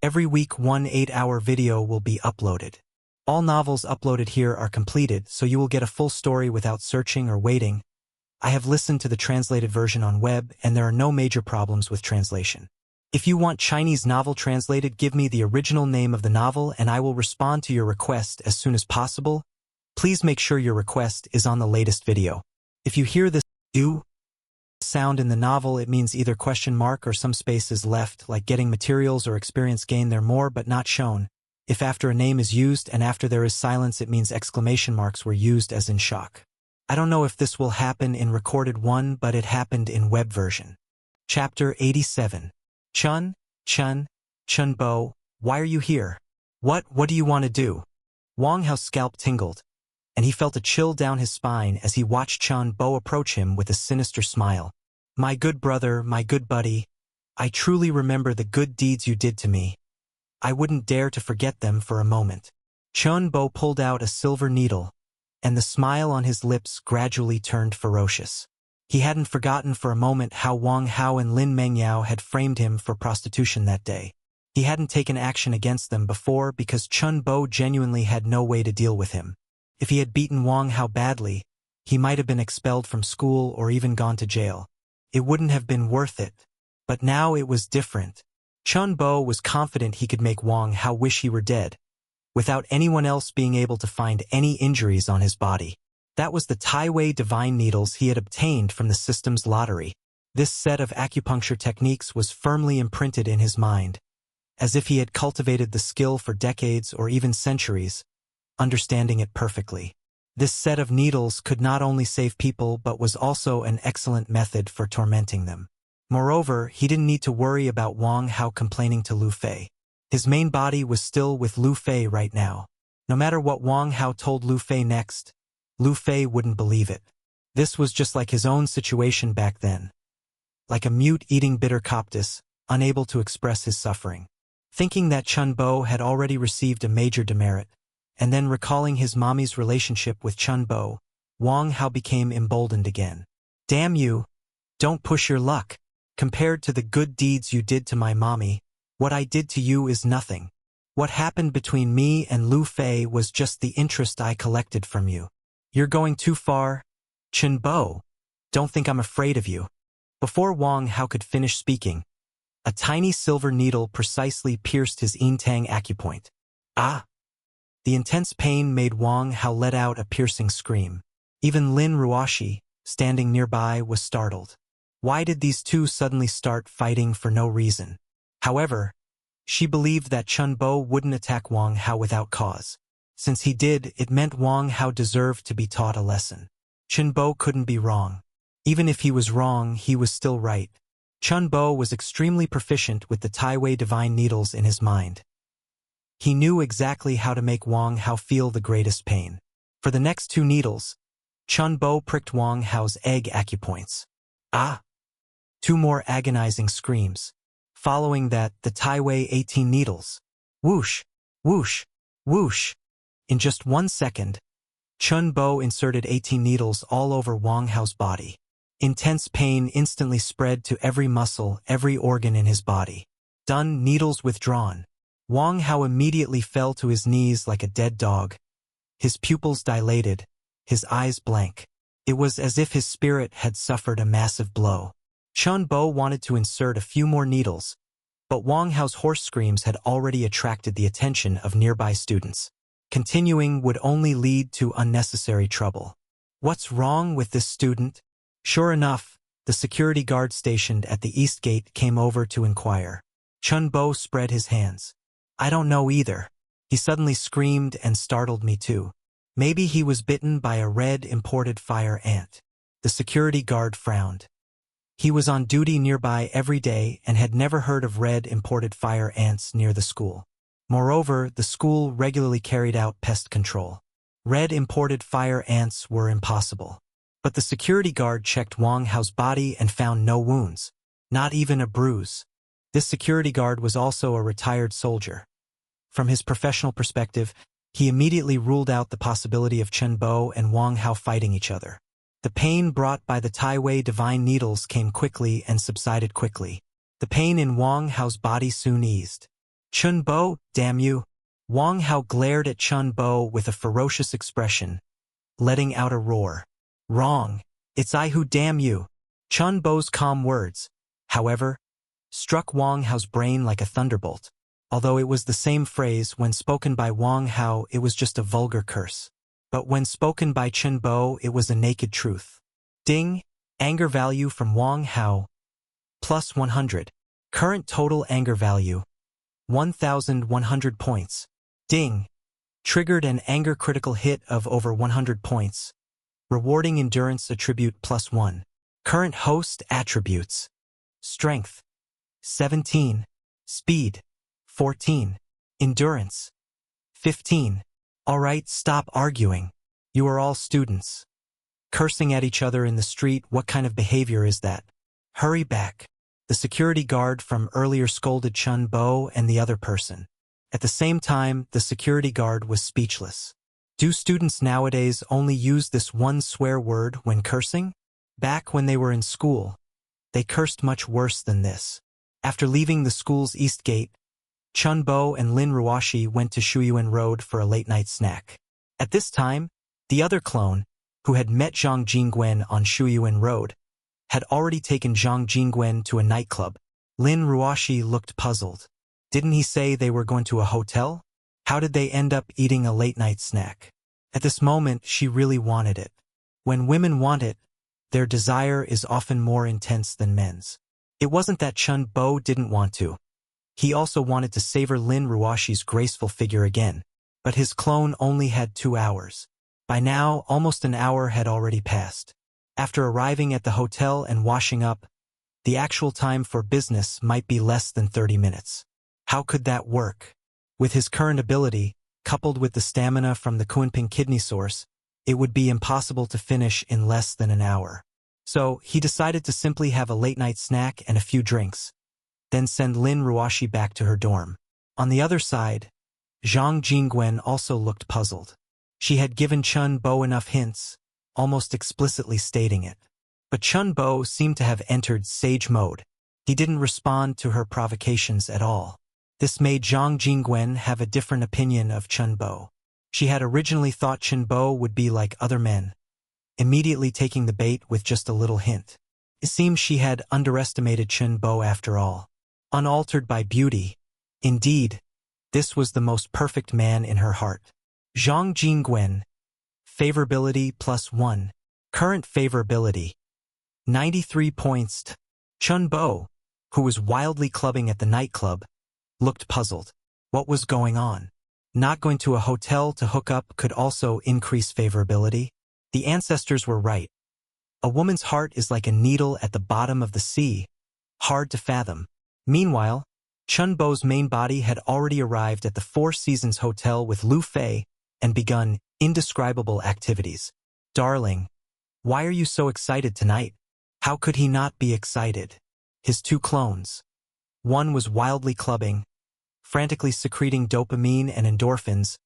Every week, one 8-hour video will be uploaded. All novels uploaded here are completed, so you will get a full story without searching or waiting. I have listened to the translated version on web, and there are no major problems with translation. If you want Chinese novel translated, give me the original name of the novel and I will respond to your request as soon as possible. Please make sure your request is on the latest video. If you hear this "u" sound in the novel, it means either question mark or some space is left, like getting materials or experience gain there more but not shown. If after a name is used and after there is silence, it means exclamation marks were used as in shock. I don't know if this will happen in recorded one, but it happened in web version. Chapter 87. Chun Bo, why are you here? What do you want to do? Wang Hao's scalp tingled, and he felt a chill down his spine as he watched Chun Bo approach him with a sinister smile. My good brother, my good buddy, I truly remember the good deeds you did to me. I wouldn't dare to forget them for a moment. Chun Bo pulled out a silver needle, and the smile on his lips gradually turned ferocious. He hadn't forgotten for a moment how Wang Hao and Lin Mengyao had framed him for prostitution that day. He hadn't taken action against them before because Chun Bo genuinely had no way to deal with him. If he had beaten Wang Hao badly, he might have been expelled from school or even gone to jail. It wouldn't have been worth it. But now it was different. Chun Bo was confident he could make Wang Hao wish he were dead, without anyone else being able to find any injuries on his body. That was the Tai-Wei divine needles he had obtained from the system's lottery. This set of acupuncture techniques was firmly imprinted in his mind, as if he had cultivated the skill for decades or even centuries, understanding it perfectly. This set of needles could not only save people but was also an excellent method for tormenting them. Moreover, he didn't need to worry about Wang Hao complaining to Lu Fei. His main body was still with Lu Fei right now. No matter what Wang Hao told Lu Fei next, Lu Fei wouldn't believe it. This was just like his own situation back then. Like a mute eating bitter cactus, unable to express his suffering. Thinking that Chun Bo had already received a major demerit, and then recalling his mommy's relationship with Chun Bo, Wang Hao became emboldened again. Damn you! Don't push your luck. Compared to the good deeds you did to my mommy, what I did to you is nothing. What happened between me and Lu Fei was just the interest I collected from you. You're going too far, Chun Bo. Don't think I'm afraid of you. Before Wang Hao could finish speaking, a tiny silver needle precisely pierced his Yintang acupoint. Ah! The intense pain made Wang Hao let out a piercing scream. Even Lin Ruoshi, standing nearby, was startled. Why did these two suddenly start fighting for no reason? However, she believed that Chun Bo wouldn't attack Wang Hao without cause. Since he did, it meant Wang Hao deserved to be taught a lesson. Chun Bo couldn't be wrong. Even if he was wrong, he was still right. Chun Bo was extremely proficient with the Tai-Wei divine needles in his mind. He knew exactly how to make Wang Hao feel the greatest pain. For the next two needles, Chun Bo pricked Wang Hao's egg acupoints. Ah! Two more agonizing screams. Following that, the Tai-Wei 18 needles. Whoosh! Whoosh! Whoosh! In just 1 second, Chun Bo inserted 18 needles all over Wang Hao's body. Intense pain instantly spread to every muscle, every organ in his body. Done, needles withdrawn. Wang Hao immediately fell to his knees like a dead dog. His pupils dilated, his eyes blank. It was as if his spirit had suffered a massive blow. Chun Bo wanted to insert a few more needles, but Wang Hao's hoarse screams had already attracted the attention of nearby students. Continuing would only lead to unnecessary trouble. What's wrong with this student? Sure enough, the security guard stationed at the east gate came over to inquire. Chun Bo spread his hands. I don't know either. He suddenly screamed and startled me too. Maybe he was bitten by a red imported fire ant. The security guard frowned. He was on duty nearby every day and had never heard of red imported fire ants near the school. Moreover, the school regularly carried out pest control. Red imported fire ants were impossible. But the security guard checked Wang Hao's body and found no wounds, not even a bruise. This security guard was also a retired soldier. From his professional perspective, he immediately ruled out the possibility of Chun Bo and Wang Hao fighting each other. The pain brought by the Tai-Wei divine needles came quickly and subsided quickly. The pain in Wang Hao's body soon eased. Chun Bo, damn you. Wang Hao glared at Chun Bo with a ferocious expression, letting out a roar. Wrong. It's I who damn you. Chun Bo's calm words, however, struck Wang Hao's brain like a thunderbolt. Although it was the same phrase, when spoken by Wang Hao it was just a vulgar curse. But when spoken by Chun Bo it was a naked truth. Ding. Anger value from Wang Hao. Plus 100. Current total anger value. 1,100 points. Ding. Triggered an anger critical hit of over 100 points. Rewarding endurance attribute plus 1. Current host attributes. Strength. 17. Speed. 14. Endurance. 15. Alright, stop arguing. You are all students. Cursing at each other in the street, what kind of behavior is that? Hurry back. The security guard from earlier scolded Chun Bo and the other person. At the same time, the security guard was speechless. Do students nowadays only use this one swear word when cursing? Back when they were in school, they cursed much worse than this. After leaving the school's east gate, Chun Bo and Lin Ruoshi went to Shuyuan Road for a late-night snack. At this time, the other clone, who had met Zhang Jingwen on Shuyuan Road, had already taken Zhang Jingwen to a nightclub. Lin Ruoshi looked puzzled. Didn't he say they were going to a hotel? How did they end up eating a late-night snack? At this moment, she really wanted it. When women want it, their desire is often more intense than men's. It wasn't that Chun Bo didn't want to. He also wanted to savor Lin Ruoshi's graceful figure again, but his clone only had 2 hours. By now, almost an hour had already passed. After arriving at the hotel and washing up, the actual time for business might be less than 30 minutes. How could that work? With his current ability, coupled with the stamina from the Kunping kidney source, it would be impossible to finish in less than an hour. So, he decided to simply have a late-night snack and a few drinks, then send Lin Ruoshi back to her dorm. On the other side, Zhang Jingwen also looked puzzled. She had given Chun Bo enough hints, almost explicitly stating it. But Chun Bo seemed to have entered sage mode. He didn't respond to her provocations at all. This made Zhang Jingwen have a different opinion of Chun Bo. She had originally thought Chun Bo would be like other men, immediately taking the bait with just a little hint. It seems she had underestimated Chun Bo after all. Unaltered by beauty, indeed, this was the most perfect man in her heart. Zhang Jingwen. Favorability plus 1. Current favorability. 93 points. Chun Bo, who was wildly clubbing at the nightclub, looked puzzled. What was going on? Not going to a hotel to hook up could also increase favorability? The ancestors were right. A woman's heart is like a needle at the bottom of the sea, hard to fathom. Meanwhile, Chun Bo's main body had already arrived at the Four Seasons Hotel with Lu Fei and begun indescribable activities. Darling, why are you so excited tonight? How could he not be excited? His 2 clones. One was wildly clubbing, frantically secreting dopamine and endorphins,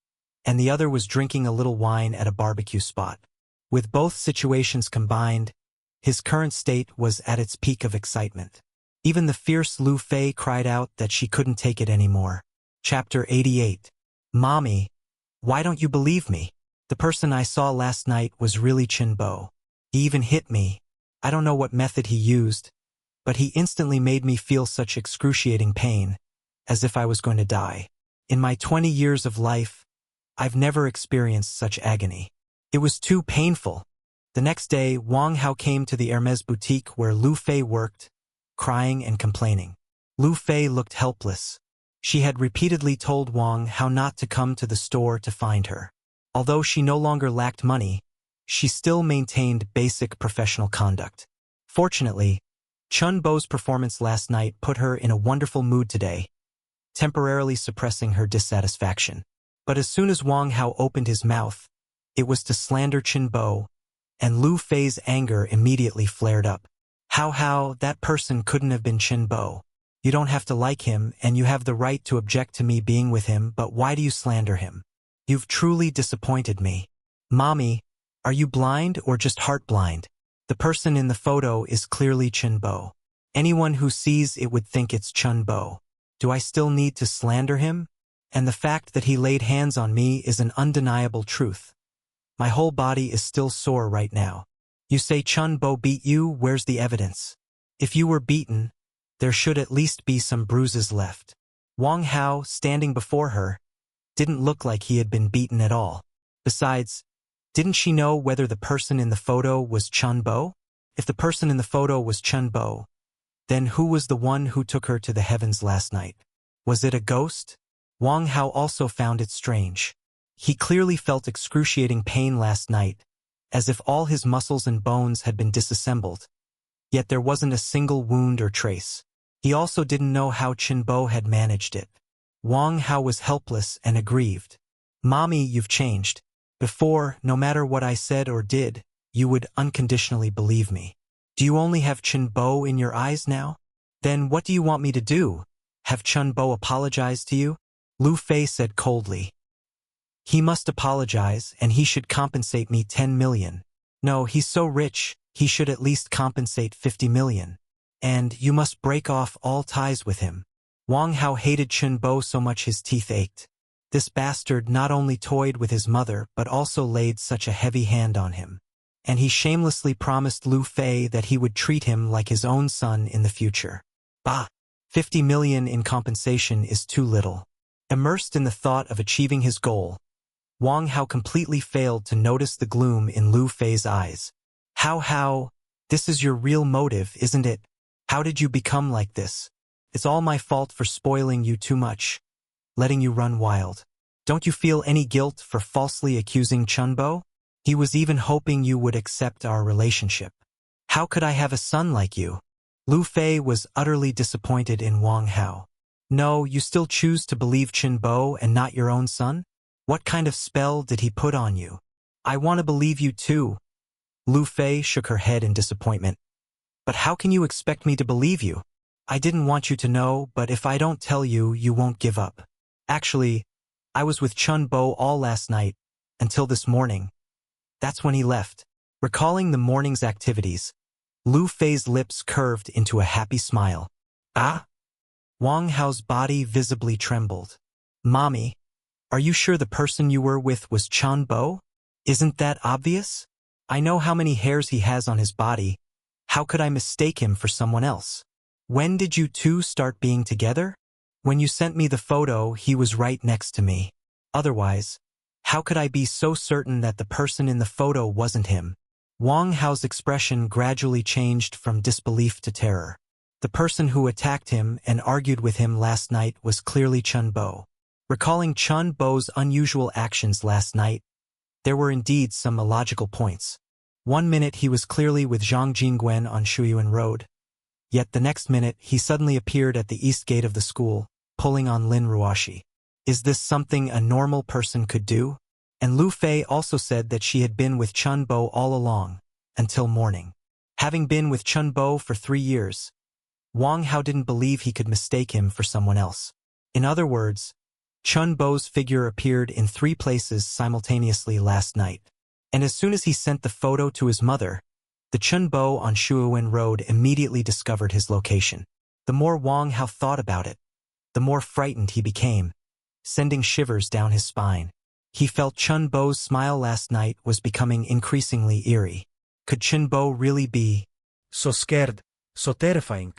and the other was drinking a little wine at a barbecue spot. With both situations combined, his current state was at its peak of excitement. Even the fierce Lu Fei cried out that she couldn't take it anymore. Chapter 88. Mommy, why don't you believe me? The person I saw last night was really Chun Bo. He even hit me. I don't know what method he used, but he instantly made me feel such excruciating pain, as if I was going to die. In my 20 years of life, I've never experienced such agony. It was too painful. The next day, Wang Hao came to the Hermes boutique where Lu Fei worked, crying and complaining. Lu Fei looked helpless. She had repeatedly told Wang Hao not to come to the store to find her. Although she no longer lacked money, she still maintained basic professional conduct. Fortunately, Chun Bo's performance last night put her in a wonderful mood today, temporarily suppressing her dissatisfaction. But as soon as Wang Hao opened his mouth, it was to slander Chun Bo, and Lu Fei's anger immediately flared up. How, that person couldn't have been Chun Bo. You don't have to like him, and you have the right to object to me being with him, but why do you slander him? You've truly disappointed me. Mommy, are you blind or just heart blind? The person in the photo is clearly Chun Bo. Anyone who sees it would think it's Chun Bo. Do I still need to slander him? And the fact that he laid hands on me is an undeniable truth. My whole body is still sore right now. You say Chun Bo beat you, where's the evidence? If you were beaten, there should at least be some bruises left. Wang Hao, standing before her, didn't look like he had been beaten at all. Besides, didn't she know whether the person in the photo was Chun Bo? If the person in the photo was Chun Bo, then who was the one who took her to the heavens last night? Was it a ghost? Wang Hao also found it strange. He clearly felt excruciating pain last night, as if all his muscles and bones had been disassembled. Yet there wasn't a single wound or trace. He also didn't know how Chun Bo had managed it. Wang Hao was helpless and aggrieved. Mommy, you've changed. Before, no matter what I said or did, you would unconditionally believe me. Do you only have Chun Bo in your eyes now? Then what do you want me to do? Have Chun Bo apologize to you? Lu Fei said coldly. He must apologize, and he should compensate me 10 million. No, he's so rich, he should at least compensate 50 million. And you must break off all ties with him. Wang Hao hated Chun Bo so much his teeth ached. This bastard not only toyed with his mother but also laid such a heavy hand on him. And he shamelessly promised Lu Fei that he would treat him like his own son in the future. Bah! 50 million in compensation is too little. Immersed in the thought of achieving his goal, Wang Hao completely failed to notice the gloom in Lu Fei's eyes. How? This is your real motive, isn't it? How did you become like this? It's all my fault for spoiling you too much, letting you run wild. Don't you feel any guilt for falsely accusing Chun Bo? He was even hoping you would accept our relationship. How could I have a son like you? Lu Fei was utterly disappointed in Wang Hao. No, you still choose to believe Chun Bo and not your own son? What kind of spell did he put on you? I want to believe you too. Lu Fei shook her head in disappointment. But how can you expect me to believe you? I didn't want you to know, but if I don't tell you, you won't give up. Actually, I was with Chun Bo all last night, until this morning. That's when he left. Recalling the morning's activities, Lu Fei's lips curved into a happy smile. Ah? Wang Hao's body visibly trembled. Mommy, are you sure the person you were with was Chun Bo? Isn't that obvious? I know how many hairs he has on his body. How could I mistake him for someone else? When did you two start being together? When you sent me the photo, he was right next to me. Otherwise, how could I be so certain that the person in the photo wasn't him? Wang Hao's expression gradually changed from disbelief to terror. The person who attacked him and argued with him last night was clearly Chun Bo. Recalling Chun Bo's unusual actions last night, there were indeed some illogical points. 1 minute he was clearly with Zhang Jingwen on Shuyuan Road. Yet the next minute he suddenly appeared at the east gate of the school, pulling on Lin Ruoshi. Is this something a normal person could do? And Lu Fei also said that she had been with Chun Bo all along, until morning. Having been with Chun Bo for 3 years, Wang Hao didn't believe he could mistake him for someone else. In other words, Chun Bo's figure appeared in 3 places simultaneously last night. And as soon as he sent the photo to his mother, the Chun Bo on Shuyuan Road immediately discovered his location. The more Wang Hao thought about it, the more frightened he became, sending shivers down his spine. He felt Chun Bo's smile last night was becoming increasingly eerie. Could Chun Bo really be so scared, so terrifying?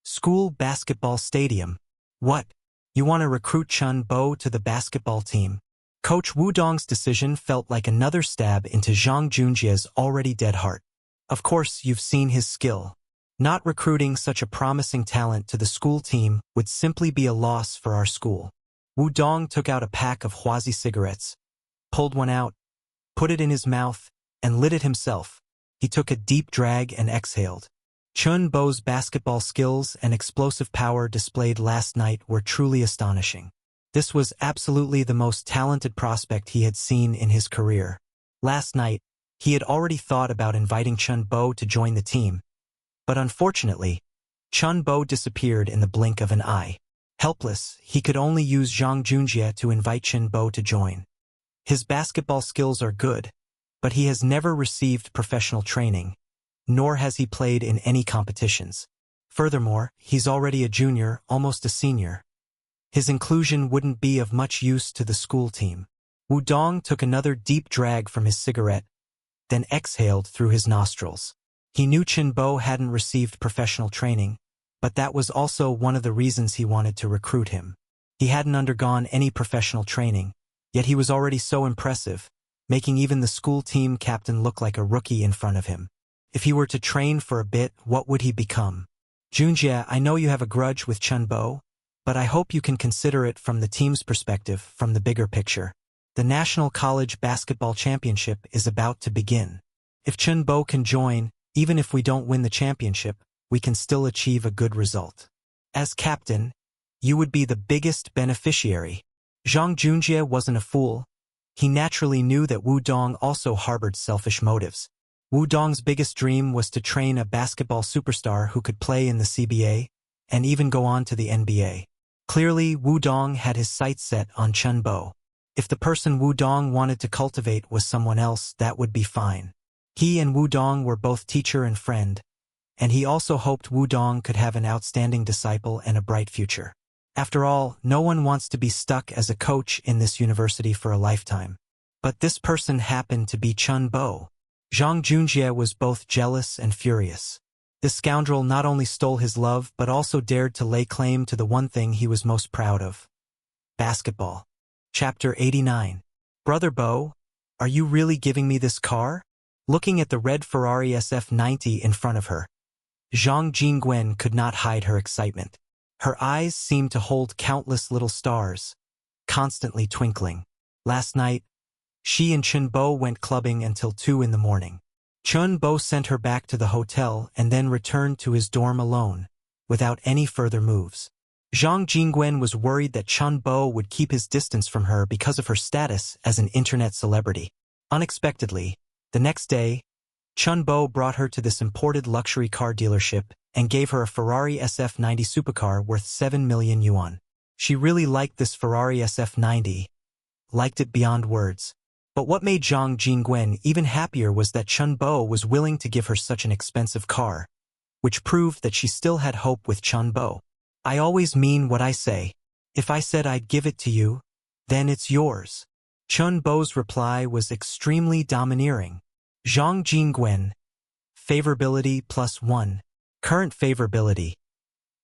School basketball stadium. What? You want to recruit Chun Bo to the basketball team? Coach Wu Dong's decision felt like another stab into Zhang Junjie's already dead heart. Of course, you've seen his skill. Not recruiting such a promising talent to the school team would simply be a loss for our school. Wu Dong took out a pack of Huazi cigarettes, pulled one out, put it in his mouth, and lit it himself. He took a deep drag and exhaled. Chun Bo's basketball skills and explosive power displayed last night were truly astonishing. This was absolutely the most talented prospect he had seen in his career. Last night, he had already thought about inviting Chun Bo to join the team. But unfortunately, Chun Bo disappeared in the blink of an eye. Helpless, he could only use Zhang Junjie to invite Chun Bo to join. His basketball skills are good, but he has never received professional training, nor has he played in any competitions. Furthermore, he's already a junior, almost a senior. His inclusion wouldn't be of much use to the school team. Wu Dong took another deep drag from his cigarette, then exhaled through his nostrils. He knew Chen Bo hadn't received professional training, but that was also one of the reasons he wanted to recruit him. He hadn't undergone any professional training, yet he was already so impressive, making even the school team captain look like a rookie in front of him. If he were to train for a bit, what would he become? Junjie, I know you have a grudge with Chen Bo, but I hope you can consider it from the team's perspective, from the bigger picture. The National College Basketball Championship is about to begin. If Chen Bo can join, even if we don't win the championship, we can still achieve a good result. As captain, you would be the biggest beneficiary. Zhang Junjie wasn't a fool. He naturally knew that Wu Dong also harbored selfish motives. Wu Dong's biggest dream was to train a basketball superstar who could play in the CBA and even go on to the NBA. Clearly, Wu Dong had his sights set on Chen Bo. If the person Wu Dong wanted to cultivate was someone else, that would be fine. He and Wu Dong were both teacher and friend, and he also hoped Wu Dong could have an outstanding disciple and a bright future. After all, no one wants to be stuck as a coach in this university for a lifetime. But this person happened to be Chen Bo. Zhang Junjie was both jealous and furious. This scoundrel not only stole his love but also dared to lay claim to the one thing he was most proud of. Basketball. Chapter 89. Brother Bo, are you really giving me this car? Looking at the red Ferrari SF90 in front of her, Zhang Jingwen could not hide her excitement. Her eyes seemed to hold countless little stars, constantly twinkling. Last night, she and Chen Bo went clubbing until 2 in the morning. Chen Bo sent her back to the hotel and then returned to his dorm alone, without any further moves. Zhang Jingwen was worried that Chen Bo would keep his distance from her because of her status as an internet celebrity. Unexpectedly, the next day, Chen Bo brought her to this imported luxury car dealership and gave her a Ferrari SF90 supercar worth 7 million yuan. She really liked this Ferrari SF90, liked it beyond words. But what made Zhang Jingwen even happier was that Chen Bo was willing to give her such an expensive car, which proved that she still had hope with Chen Bo. I always mean what I say. If I said I'd give it to you, then it's yours. Chen Bo's reply was extremely domineering. Zhang Jingwen. Favorability +1. Current favorability.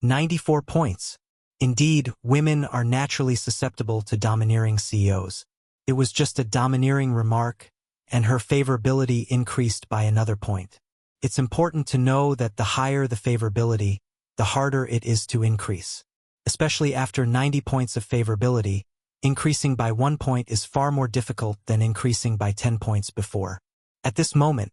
94 points. Indeed, women are naturally susceptible to domineering CEOs. It was just a domineering remark, and her favorability increased by another point. It's important to know that the higher the favorability, the harder it is to increase. Especially after 90 points of favorability, increasing by 1 point is far more difficult than increasing by 10 points before. At this moment,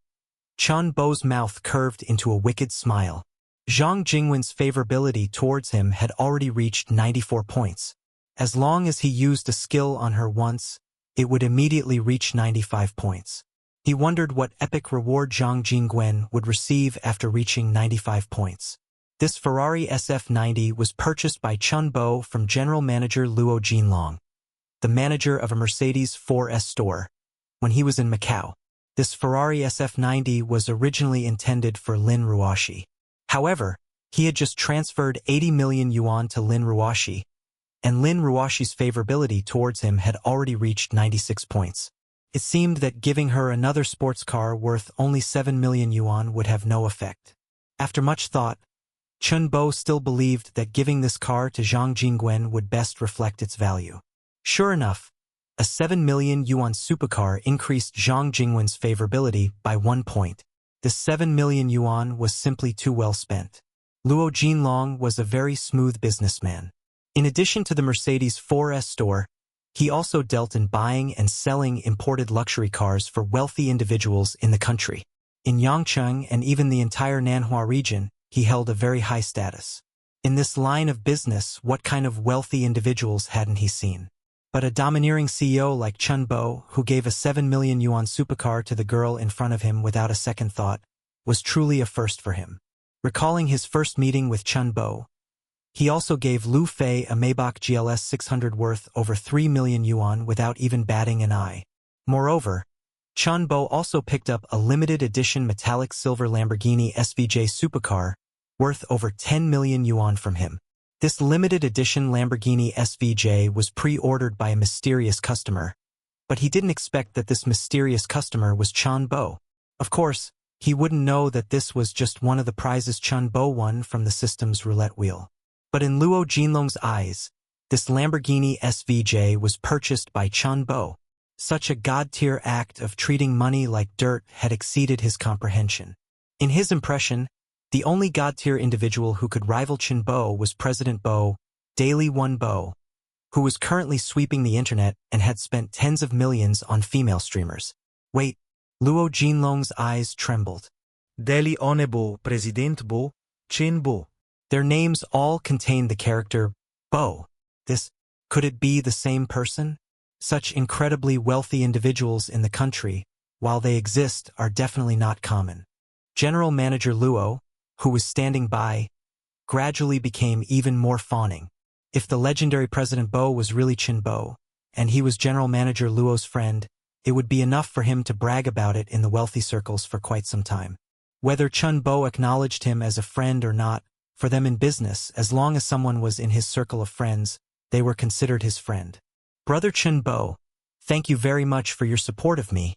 Chen Bo's mouth curved into a wicked smile. Zhang Jingwen's favorability towards him had already reached 94 points. As long as he used a skill on her once, it would immediately reach 95 points. He wondered what epic reward Zhang Jingwen would receive after reaching 95 points. This Ferrari SF90 was purchased by Chen Bo from General Manager Luo Jinlong, the manager of a Mercedes 4S store, when he was in Macau. This Ferrari SF90 was originally intended for Lin Ruoshi. However, he had just transferred 80 million yuan to Lin Ruoshi, and Lin Ruoshi's favorability towards him had already reached 96 points. It seemed that giving her another sports car worth only 7 million yuan would have no effect. After much thought, Chen Bo still believed that giving this car to Zhang Jingwen would best reflect its value. Sure enough, a 7 million yuan supercar increased Zhang Jingwen's favorability by 1 point. This 7 million yuan was simply too well spent. Luo Jinlong was a very smooth businessman. In addition to the Mercedes 4S store, he also dealt in buying and selling imported luxury cars for wealthy individuals in the country. In Yangcheng and even the entire Nanhua region, he held a very high status. In this line of business, what kind of wealthy individuals hadn't he seen? But a domineering CEO like Chen Bo, who gave a 7 million yuan supercar to the girl in front of him without a second thought, was truly a first for him. Recalling his first meeting with Chen Bo, he also gave Lu Fei a Maybach GLS 600 worth over 3 million yuan without even batting an eye. Moreover, Chen Bo also picked up a limited edition metallic silver Lamborghini SVJ supercar worth over 10 million yuan from him. This limited edition Lamborghini SVJ was pre-ordered by a mysterious customer, but he didn't expect that this mysterious customer was Chun Bo. Of course, he wouldn't know that this was just one of the prizes Chun Bo won from the system's roulette wheel. But in Luo Jinlong's eyes, this Lamborghini SVJ was purchased by Chun Bo. Such a god-tier act of treating money like dirt had exceeded his comprehension. In his impression, the only god-tier individual who could rival Chen Bo was President Bo, Daily One Bo, who was currently sweeping the internet and had spent tens of millions on female streamers. Wait, Luo Jinlong's eyes trembled. Daily One Bo, President Bo, Chen Bo. Their names all contained the character Bo. Could it be the same person? Such incredibly wealthy individuals in the country, while they exist, are definitely not common. General Manager Luo, who was standing by, gradually became even more fawning. If the legendary President Bo was really Chen Bo, and he was General Manager Luo's friend, it would be enough for him to brag about it in the wealthy circles for quite some time. Whether Chun Bo acknowledged him as a friend or not, for them in business, as long as someone was in his circle of friends, they were considered his friend. Brother Chen Bo, thank you very much for your support of me.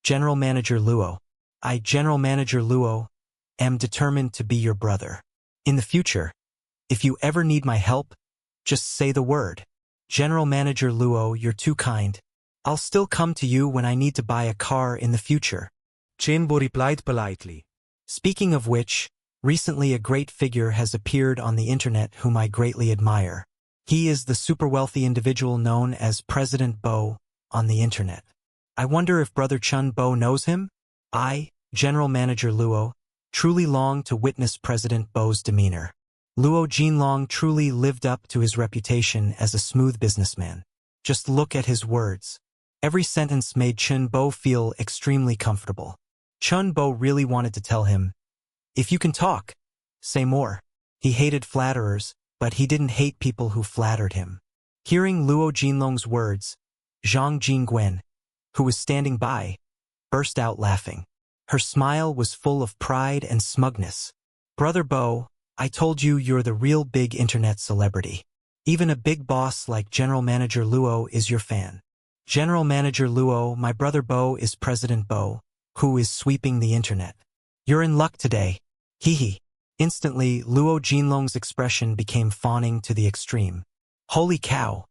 General Manager Luo. I, General Manager Luo, am determined to be your brother. In the future, if you ever need my help, just say the word. General Manager Luo, you're too kind. I'll still come to you when I need to buy a car in the future. Chen Bo replied politely. Speaking of which, recently a great figure has appeared on the internet whom I greatly admire. He is the super wealthy individual known as President Bo on the internet. I wonder if Brother Chun Bo knows him? I, General Manager Luo, truly long to witness President Bo's demeanor. Luo Jinlong truly lived up to his reputation as a smooth businessman. Just look at his words. Every sentence made Chun Bo feel extremely comfortable. Chun Bo really wanted to tell him, if you can talk, say more. He hated flatterers, but he didn't hate people who flattered him. Hearing Luo Jinlong's words, Zhang Jingwen, who was standing by, burst out laughing. Her smile was full of pride and smugness. Brother Bo, I told you you're the real big internet celebrity. Even a big boss like General Manager Luo is your fan. General Manager Luo, my brother Bo is President Bo, who is sweeping the internet. You're in luck today. Hee hee. Instantly, Luo Jinlong's expression became fawning to the extreme. Holy cow!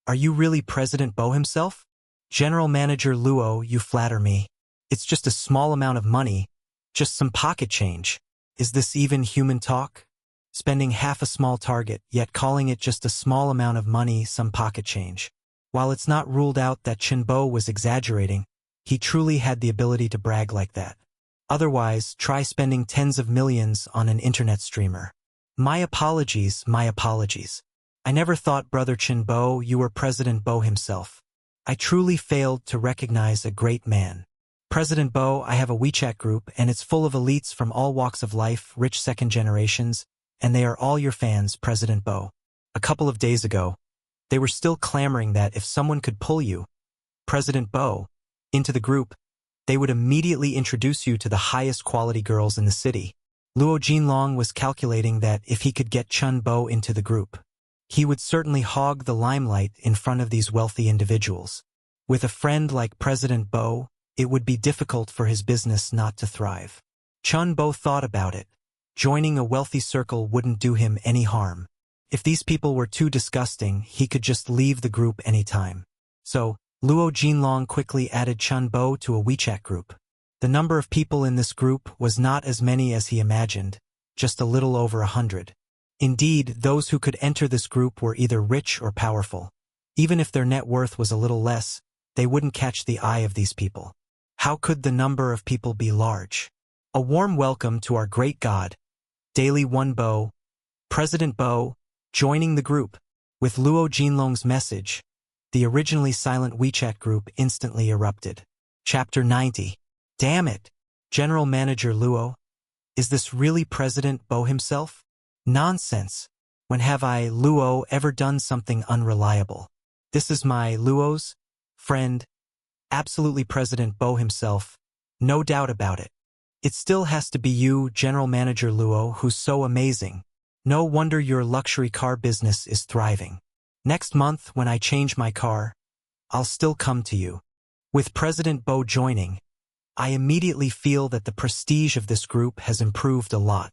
Are you really President Bo himself? General Manager Luo, you flatter me. It's just a small amount of money, just some pocket change. Is this even human talk? Spending half a small target, yet calling it just a small amount of money, some pocket change. While it's not ruled out that Chen Bo was exaggerating, he truly had the ability to brag like that. Otherwise, try spending tens of millions on an internet streamer. My apologies, my apologies. I never thought, Brother Chen Bo, you were President Bo himself. I truly failed to recognize a great man. President Bo, I have a WeChat group, and it's full of elites from all walks of life, rich second generations, and they are all your fans, President Bo. A couple of days ago, they were still clamoring that if someone could pull you, President Bo, into the group, they would immediately introduce you to the highest quality girls in the city. Luo Jinlong was calculating that if he could get Chun Bo into the group, he would certainly hog the limelight in front of these wealthy individuals. With a friend like President Bo, it would be difficult for his business not to thrive. Chun Bo thought about it. Joining a wealthy circle wouldn't do him any harm. If these people were too disgusting, he could just leave the group anytime. So, Luo Jinlong quickly added Chun Bo to a WeChat group. The number of people in this group was not as many as he imagined, just a little over 100. Indeed, those who could enter this group were either rich or powerful. Even if their net worth was a little less, they wouldn't catch the eye of these people. How could the number of people be large? A warm welcome to our great God, Daily One Bo, President Bo, joining the group. With Luo Jinlong's message, the originally silent WeChat group instantly erupted. Chapter 90. Damn it! General Manager Luo? Is this really President Bo himself? Nonsense! When have I, Luo, ever done something unreliable? This is my, Luo's, friend, absolutely President Bo himself, no doubt about it. It still has to be you, General Manager Luo, who's so amazing. No wonder your luxury car business is thriving. Next month, when I change my car, I'll still come to you. With President Bo joining, I immediately feel that the prestige of this group has improved a lot.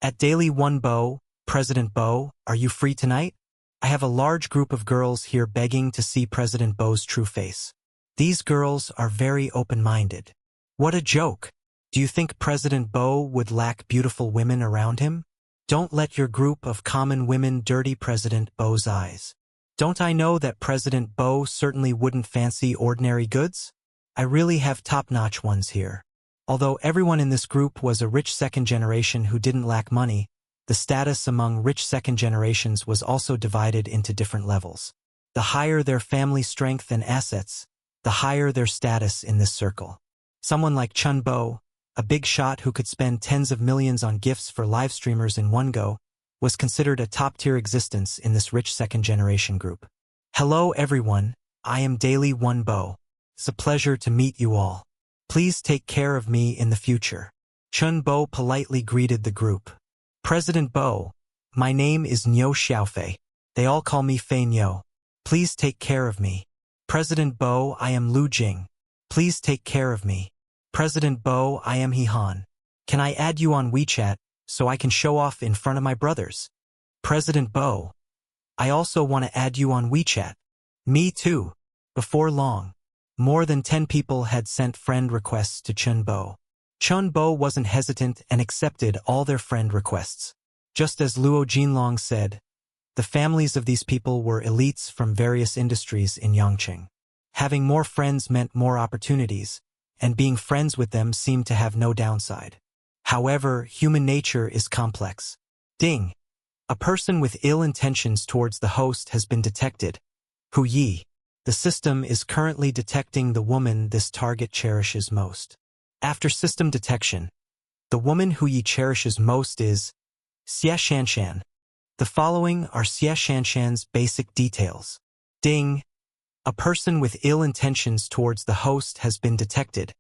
At Daily One Bo, President Bo, are you free tonight? I have a large group of girls here begging to see President Bo's true face. These girls are very open-minded. What a joke! Do you think President Bo would lack beautiful women around him? Don't let your group of common women dirty President Bo's eyes. Don't I know that President Bo certainly wouldn't fancy ordinary goods? I really have top-notch ones here. Although everyone in this group was a rich second generation who didn't lack money, the status among rich second generations was also divided into different levels. The higher their family strength and assets, the higher their status in this circle. Someone like Chun Bo, a big shot who could spend tens of millions on gifts for live streamers in one go, was considered a top-tier existence in this rich second-generation group. Hello everyone, I am Daily One Bo. It's a pleasure to meet you all. Please take care of me in the future. Chun Bo politely greeted the group. President Bo, my name is Nyo Xiaofei. They all call me Fei Nyo. Please take care of me. President Bo, I am Lu Jing. Please take care of me. President Bo, I am He Han. Can I add you on WeChat so I can show off in front of my brothers? President Bo, I also want to add you on WeChat. Me too. Before long, more than 10 people had sent friend requests to Chun Bo. Chun Bo wasn't hesitant and accepted all their friend requests. Just as Luo Jinlong said, the families of these people were elites from various industries in Yangqing. Having more friends meant more opportunities, and being friends with them seemed to have no downside. However, human nature is complex. Ding! A person with ill intentions towards the host has been detected. Hu Yi. The system is currently detecting the woman this target cherishes most. After system detection, the woman Hu Yi cherishes most is Xia Shanshan. The following are Xia Shanshan's basic details. Ding! A person with ill intentions towards the host has been detected.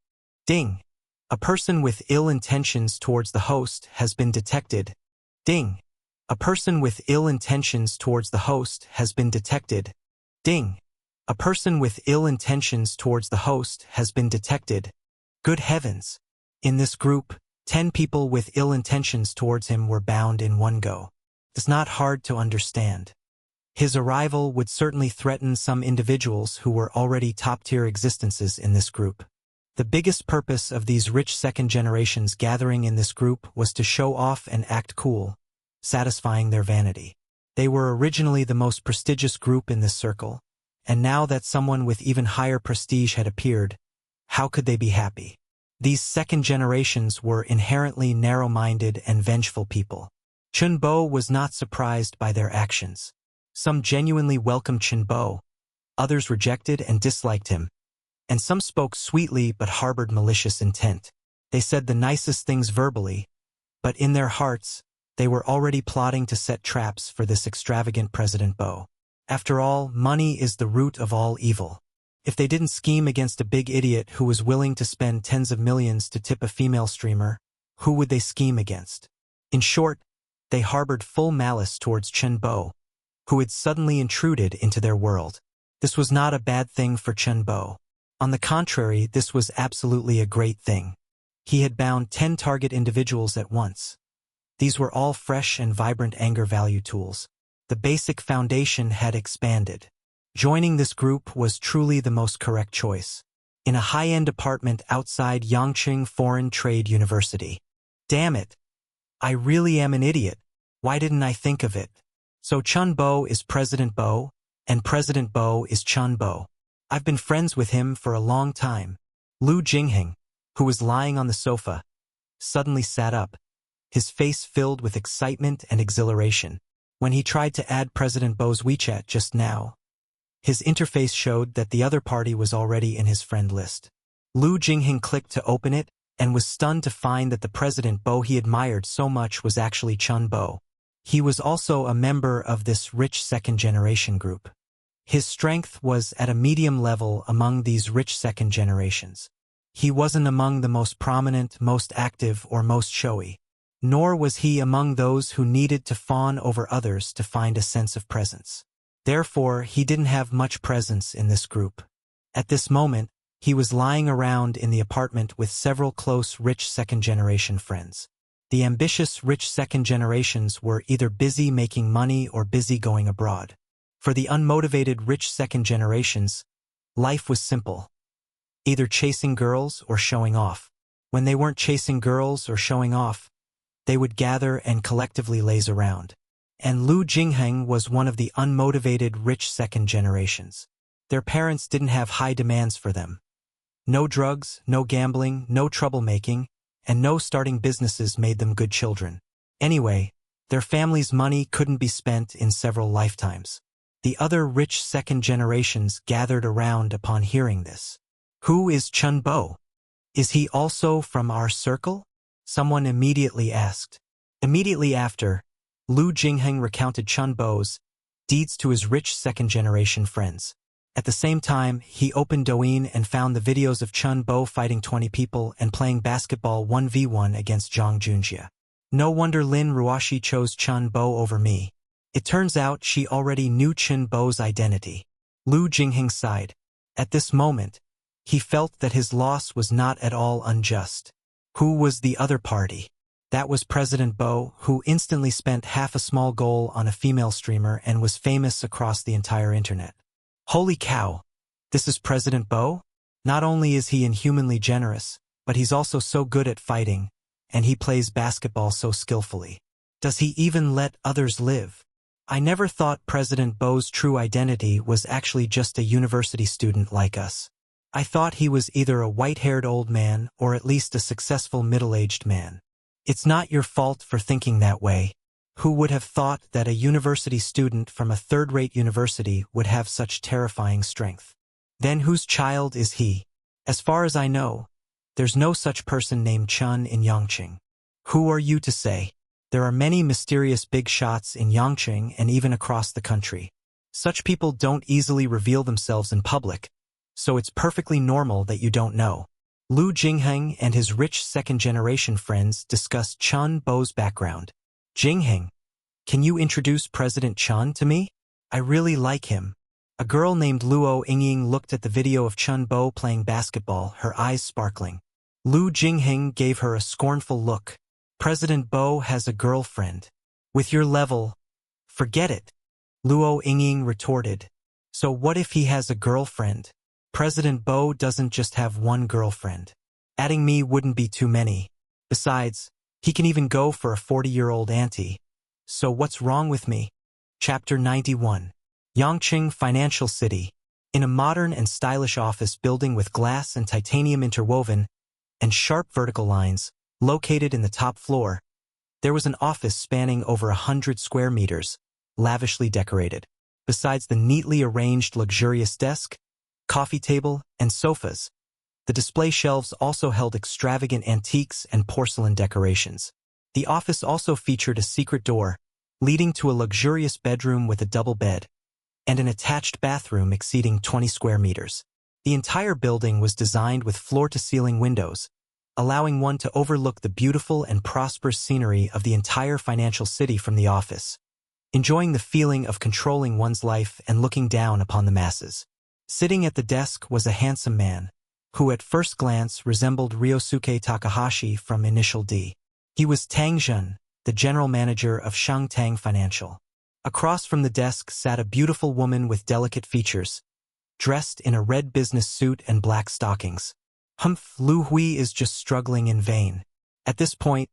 Ding! A person with ill intentions towards the host has been detected. Ding! A person with ill intentions towards the host has been detected. Ding! A person with ill intentions towards the host has been detected. Good heavens! In this group, 10 people with ill intentions towards him were bound in one go. It's not hard to understand. His arrival would certainly threaten some individuals who were already top-tier existences in this group. The biggest purpose of these rich second generations gathering in this group was to show off and act cool, satisfying their vanity. They were originally the most prestigious group in this circle, and now that someone with even higher prestige had appeared, how could they be happy? These second generations were inherently narrow-minded and vengeful people. Chun Bo was not surprised by their actions. Some genuinely welcomed Chun Bo, others rejected and disliked him, and some spoke sweetly but harbored malicious intent. They said the nicest things verbally, but in their hearts, they were already plotting to set traps for this extravagant President Bo. After all, money is the root of all evil. If they didn't scheme against a big idiot who was willing to spend tens of millions to tip a female streamer, who would they scheme against? In short, they harbored full malice towards Chun Bo, who had suddenly intruded into their world. This was not a bad thing for Chun Bo. On the contrary, this was absolutely a great thing. He had bound 10 target individuals at once. These were all fresh and vibrant anger value tools. The basic foundation had expanded. Joining this group was truly the most correct choice. In a high-end apartment outside Yangqing Foreign Trade University. Damn it! I really am an idiot. Why didn't I think of it? So Chun Bo is President Bo, and President Bo is Chun Bo. I've been friends with him for a long time. Lu Jingheng, who was lying on the sofa, suddenly sat up, his face filled with excitement and exhilaration. When he tried to add President Bo's WeChat just now, his interface showed that the other party was already in his friend list. Lu Jingheng clicked to open it and was stunned to find that the President Bo he admired so much was actually Chun Bo. He was also a member of this rich second-generation group. His strength was at a medium level among these rich second generations. He wasn't among the most prominent, most active, or most showy. nor was he among those who needed to fawn over others to find a sense of presence. Therefore, he didn't have much presence in this group. At this moment, he was lying around in the apartment with several close rich second-generation friends. The ambitious rich second generations were either busy making money or busy going abroad. For the unmotivated rich second generations, life was simple. Either chasing girls or showing off. When they weren't chasing girls or showing off, they would gather and collectively laze around. And Lu Jingheng was one of the unmotivated rich second generations. Their parents didn't have high demands for them. No drugs, no gambling, no troublemaking, and no starting businesses made them good children. Anyway, their family's money couldn't be spent in several lifetimes. The other rich second generations gathered around upon hearing this. Who is Chun Bo? Is he also from our circle? Someone immediately asked. Immediately after, Lu Jingheng recounted Chun Bo's deeds to his rich second-generation friends. At the same time, he opened Douyin and found the videos of Chun Bo fighting 20 people and playing basketball 1v1 against Zhang Junjie. No wonder Lin Ruoxi chose Chun Bo over me. It turns out she already knew Chun Bo's identity. Lu Jingheng sighed. At this moment, he felt that his loss was not at all unjust. Who was the other party? That was President Bo, who instantly spent half a small goal on a female streamer and was famous across the entire internet. Holy cow! This is President Bo? Not only is he inhumanly generous, but he's also so good at fighting, and he plays basketball so skillfully. Does he even let others live? I never thought President Bo's true identity was actually just a university student like us. I thought he was either a white-haired old man or at least a successful middle-aged man. It's not your fault for thinking that way. Who would have thought that a university student from a third-rate university would have such terrifying strength? Then whose child is he? As far as I know, there's no such person named Chun in Yangqing. Who are you to say? There are many mysterious big shots in Yangqing and even across the country. Such people don't easily reveal themselves in public, so it's perfectly normal that you don't know. Lu Jingheng and his rich second-generation friends discussed Chun Bo's background. Jingheng, can you introduce President Chun to me? I really like him. A girl named Luo Yingying looked at the video of Chun Bo playing basketball, her eyes sparkling. Lu Jingheng gave her a scornful look. President Bo has a girlfriend. With your level, forget it, Luo Yingying retorted. So what if he has a girlfriend? President Bo doesn't just have one girlfriend. Adding me wouldn't be too many. Besides, he can even go for a 40-year-old auntie. So what's wrong with me? Chapter 91. Yangqing Financial City. In a modern and stylish office building with glass and titanium interwoven and sharp vertical lines, located in the top floor, there was an office spanning over 100 square meters, lavishly decorated. Besides the neatly arranged luxurious desk, coffee table, and sofas, the display shelves also held extravagant antiques and porcelain decorations. The office also featured a secret door, leading to a luxurious bedroom with a double bed, and an attached bathroom exceeding 20 square meters. The entire building was designed with floor-to-ceiling windows, allowing one to overlook the beautiful and prosperous scenery of the entire financial city from the office, enjoying the feeling of controlling one's life and looking down upon the masses. Sitting at the desk was a handsome man, who at first glance resembled Ryosuke Takahashi from Initial D. He was Tang Zhen, the general manager of Shangtang Financial. Across from the desk sat a beautiful woman with delicate features, dressed in a red business suit and black stockings. Lu Hui is just struggling in vain. At this point,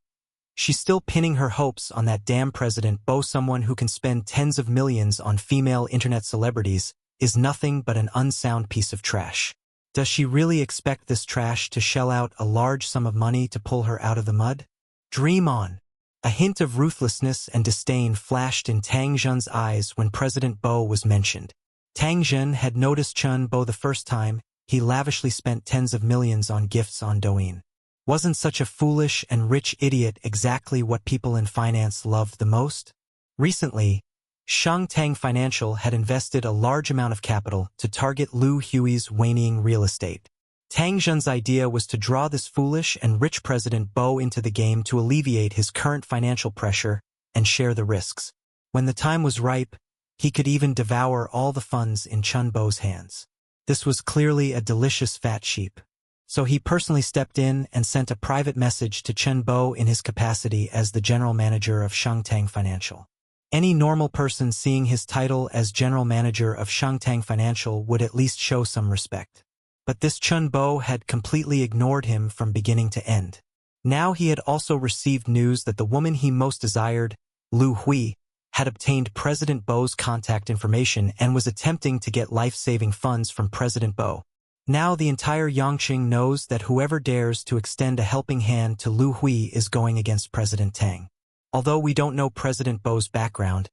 she's still pinning her hopes on that damn President Bo. Someone who can spend tens of millions on female internet celebrities is nothing but an unsound piece of trash. Does she really expect this trash to shell out a large sum of money to pull her out of the mud? Dream on. A hint of ruthlessness and disdain flashed in Tang Zhen's eyes when President Bo was mentioned. Tang Zhen had noticed Chun Bo the first time he lavishly spent tens of millions on gifts on Douyin. Wasn't such a foolish and rich idiot exactly what people in finance loved the most? Recently, Shangtang Financial had invested a large amount of capital to target Lu Hui's waning real estate. Tang Jun's idea was to draw this foolish and rich President Bo into the game to alleviate his current financial pressure and share the risks. When the time was ripe, he could even devour all the funds in Chun Bo's hands. This was clearly a delicious fat sheep. So he personally stepped in and sent a private message to Chen Bo in his capacity as the general manager of Shangtang Financial. Any normal person seeing his title as general manager of Shangtang Financial would at least show some respect. But this Chen Bo had completely ignored him from beginning to end. Now he had also received news that the woman he most desired, Lu Hui, had obtained President Bo's contact information and was attempting to get life-saving funds from President Bo. Now the entire Yangqing knows that whoever dares to extend a helping hand to Lu Hui is going against President Tang. Although we don't know President Bo's background,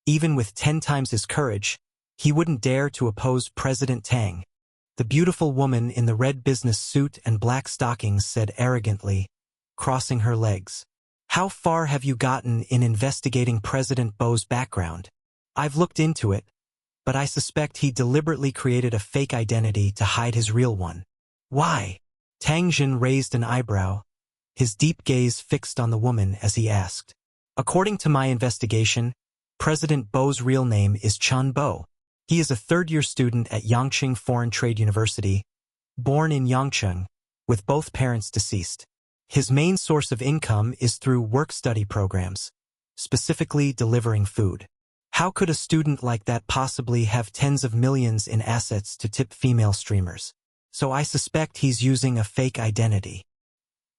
even with 10 times his courage, he wouldn't dare to oppose President Tang. The beautiful woman in the red business suit and black stockings said arrogantly, crossing her legs. How far have you gotten in investigating President Bo's background? I've looked into it, but I suspect he deliberately created a fake identity to hide his real one. Why? Tang Jin raised an eyebrow, his deep gaze fixed on the woman as he asked. According to my investigation, President Bo's real name is Chen Bo. He is a third-year student at Yangqing Foreign Trade University, born in Yangqing, with both parents deceased. His main source of income is through work-study programs, specifically delivering food. How could a student like that possibly have tens of millions in assets to tip female streamers? So I suspect he's using a fake identity.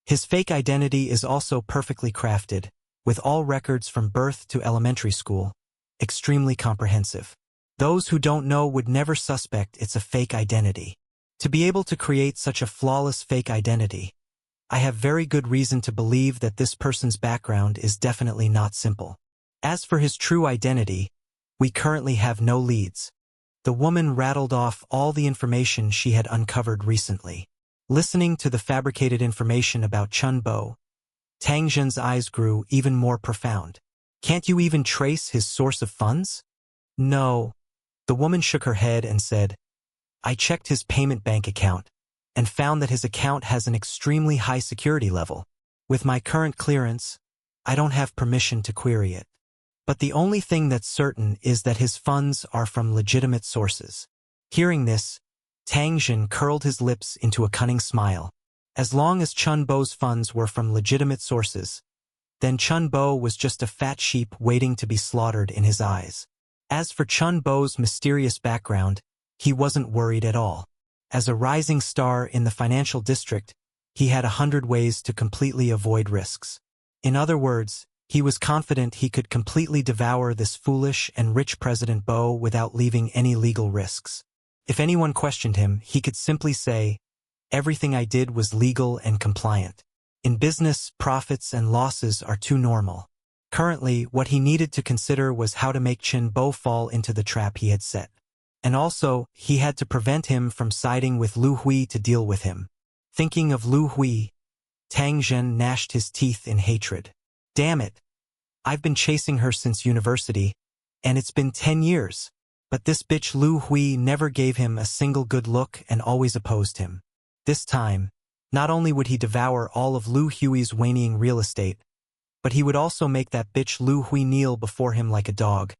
His fake identity is also perfectly crafted, with all records from birth to elementary school, extremely comprehensive. Those who don't know would never suspect it's a fake identity. To be able to create such a flawless fake identity, I have very good reason to believe that this person's background is definitely not simple. As for his true identity, we currently have no leads. The woman rattled off all the information she had uncovered recently. Listening to the fabricated information about Chen Bo, Tang Jin's eyes grew even more profound. Can't you even trace his source of funds? No. The woman shook her head and said, I checked his payment bank account and found that his account has an extremely high security level. With my current clearance, I don't have permission to query it. But the only thing that's certain is that his funds are from legitimate sources. Hearing this, Tang Jin curled his lips into a cunning smile. As long as Chen Bo's funds were from legitimate sources, then Chen Bo was just a fat sheep waiting to be slaughtered in his eyes. As for Chen Bo's mysterious background, he wasn't worried at all. As a rising star in the financial district, he had 100 ways to completely avoid risks. In other words, he was confident he could completely devour this foolish and rich President Bo without leaving any legal risks. If anyone questioned him, he could simply say, everything I did was legal and compliant. In business, profits and losses are too normal. Currently, what he needed to consider was how to make Chen Bo fall into the trap he had set. And also, he had to prevent him from siding with Lu Hui to deal with him. Thinking of Lu Hui, Tang Jin gnashed his teeth in hatred. Damn it. I've been chasing her since university, and it's been 10 years. But this bitch Lu Hui never gave him a single good look and always opposed him. This time, not only would he devour all of Lu Hui's waning real estate, but he would also make that bitch Lu Hui kneel before him like a dog,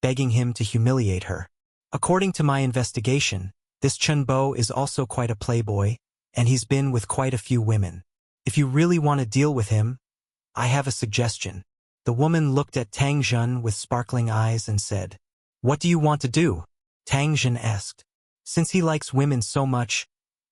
begging him to humiliate her. According to my investigation, this Chen Bo is also quite a playboy, and he's been with quite a few women. If you really want to deal with him, I have a suggestion. The woman looked at Tang Jin with sparkling eyes and said, What do you want to do? Tang Jin asked. Since he likes women so much,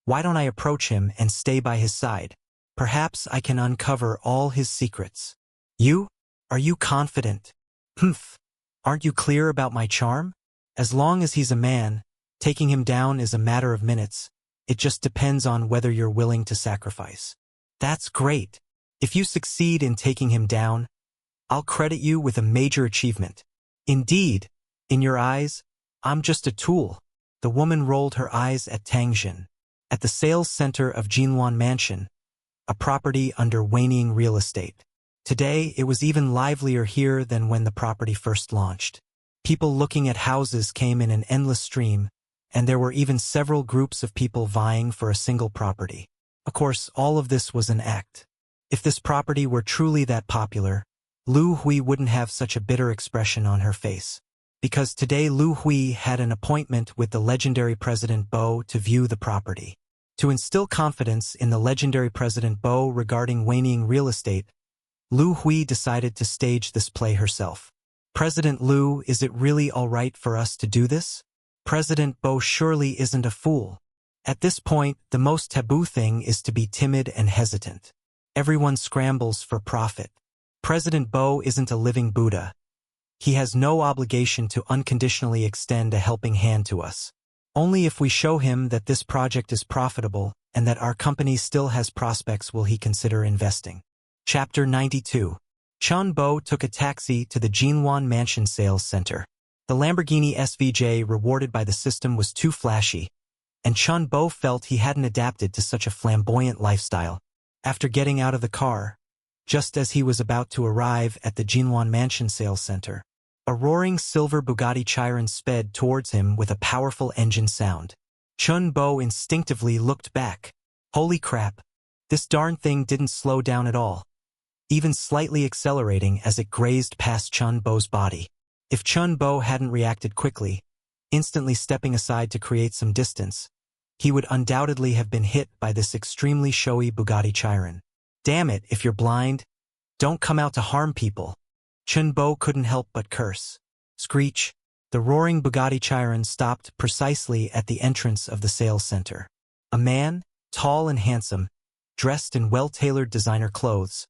why don't I approach him and stay by his side? Perhaps I can uncover all his secrets. You? Are you confident? Humph. Aren't you clear about my charm? As long as he's a man, taking him down is a matter of minutes. It just depends on whether you're willing to sacrifice. That's great. If you succeed in taking him down, I'll credit you with a major achievement. Indeed, in your eyes, I'm just a tool. The woman rolled her eyes at Tang Jin. At the sales center of Jinluan Mansion, a property under waning real estate. Today, it was even livelier here than when the property first launched. People looking at houses came in an endless stream, and there were even several groups of people vying for a single property. Of course, all of this was an act. If this property were truly that popular, Lu Hui wouldn't have such a bitter expression on her face. Because today Lu Hui had an appointment with the legendary President Bo to view the property. To instill confidence in the legendary President Bo regarding waning real estate, Lu Hui decided to stage this play herself. President Lu, is it really all right for us to do this? President Bo surely isn't a fool. At this point, the most taboo thing is to be timid and hesitant. Everyone scrambles for profit. President Bo isn't a living Buddha. He has no obligation to unconditionally extend a helping hand to us. Only if we show him that this project is profitable and that our company still has prospects will he consider investing. Chapter 92. Chun Bo took a taxi to the Jinwan Mansion Sales Center. The Lamborghini SVJ rewarded by the system was too flashy, and Chun Bo felt he hadn't adapted to such a flamboyant lifestyle. After getting out of the car, just as he was about to arrive at the Jinwan Mansion Sales Center, a roaring silver Bugatti Chiron sped towards him with a powerful engine sound. Chun Bo instinctively looked back. Holy crap, this darn thing didn't slow down at all, even slightly accelerating as it grazed past Chun Bo's body. If Chun Bo hadn't reacted quickly, instantly stepping aside to create some distance, he would undoubtedly have been hit by this extremely showy Bugatti Chiron. Damn it, if you're blind, don't come out to harm people. Chun Bo couldn't help but curse. Screech. The roaring Bugatti Chiron stopped precisely at the entrance of the sales center. A man, tall and handsome, dressed in well-tailored designer clothes,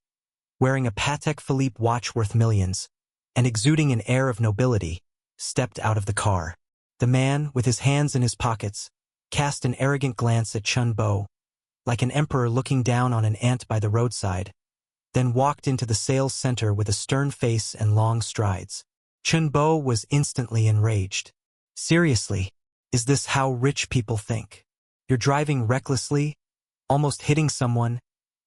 wearing a Patek Philippe watch worth millions, and exuding an air of nobility, stepped out of the car. The man, with his hands in his pockets, cast an arrogant glance at Chun Bo, like an emperor looking down on an ant by the roadside, then walked into the sales center with a stern face and long strides. Chun Bo was instantly enraged. Seriously, is this how rich people think? You're driving recklessly, almost hitting someone,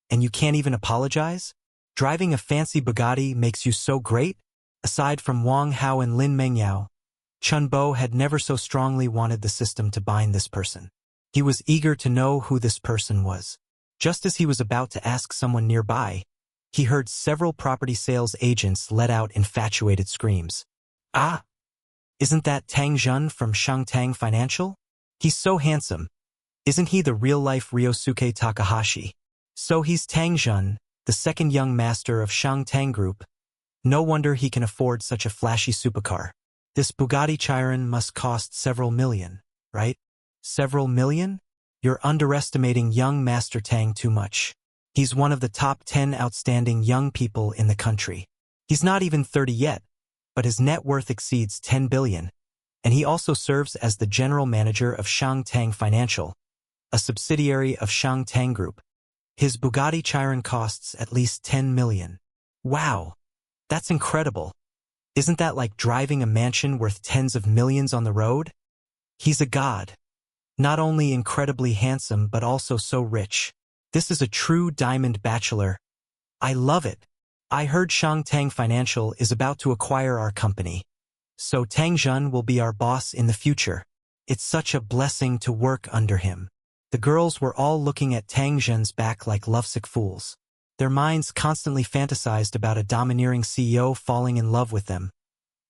and you can't even apologize? Driving a fancy Bugatti makes you so great? Aside from Wang Hao and Lin Mengyao, Chun Bo had never so strongly wanted the system to bind this person. He was eager to know who this person was. Just as he was about to ask someone nearby, he heard several property sales agents let out infatuated screams. Ah! Isn't that Tang Zhen from Shangtang Financial? He's so handsome. Isn't he the real-life Ryosuke Takahashi? So he's Tang Zhen, the second young master of Shangtang Group. No wonder he can afford such a flashy supercar. This Bugatti Chiron must cost several million, right? Several million? You're underestimating young Master Tang too much. He's one of the top 10 outstanding young people in the country. He's not even 30 yet, but his net worth exceeds 10 billion, and he also serves as the general manager of Shangtang Financial, a subsidiary of Shangtang Group. His Bugatti Chiron costs at least 10 million. Wow, that's incredible. Isn't that like driving a mansion worth tens of millions on the road? He's a god. Not only incredibly handsome but also so rich. This is a true diamond bachelor. I love it. I heard Shangtang Financial is about to acquire our company. So Tang Zhen will be our boss in the future. It's such a blessing to work under him. The girls were all looking at Tang Zhen's back like lovesick fools. Their minds constantly fantasized about a domineering CEO falling in love with them.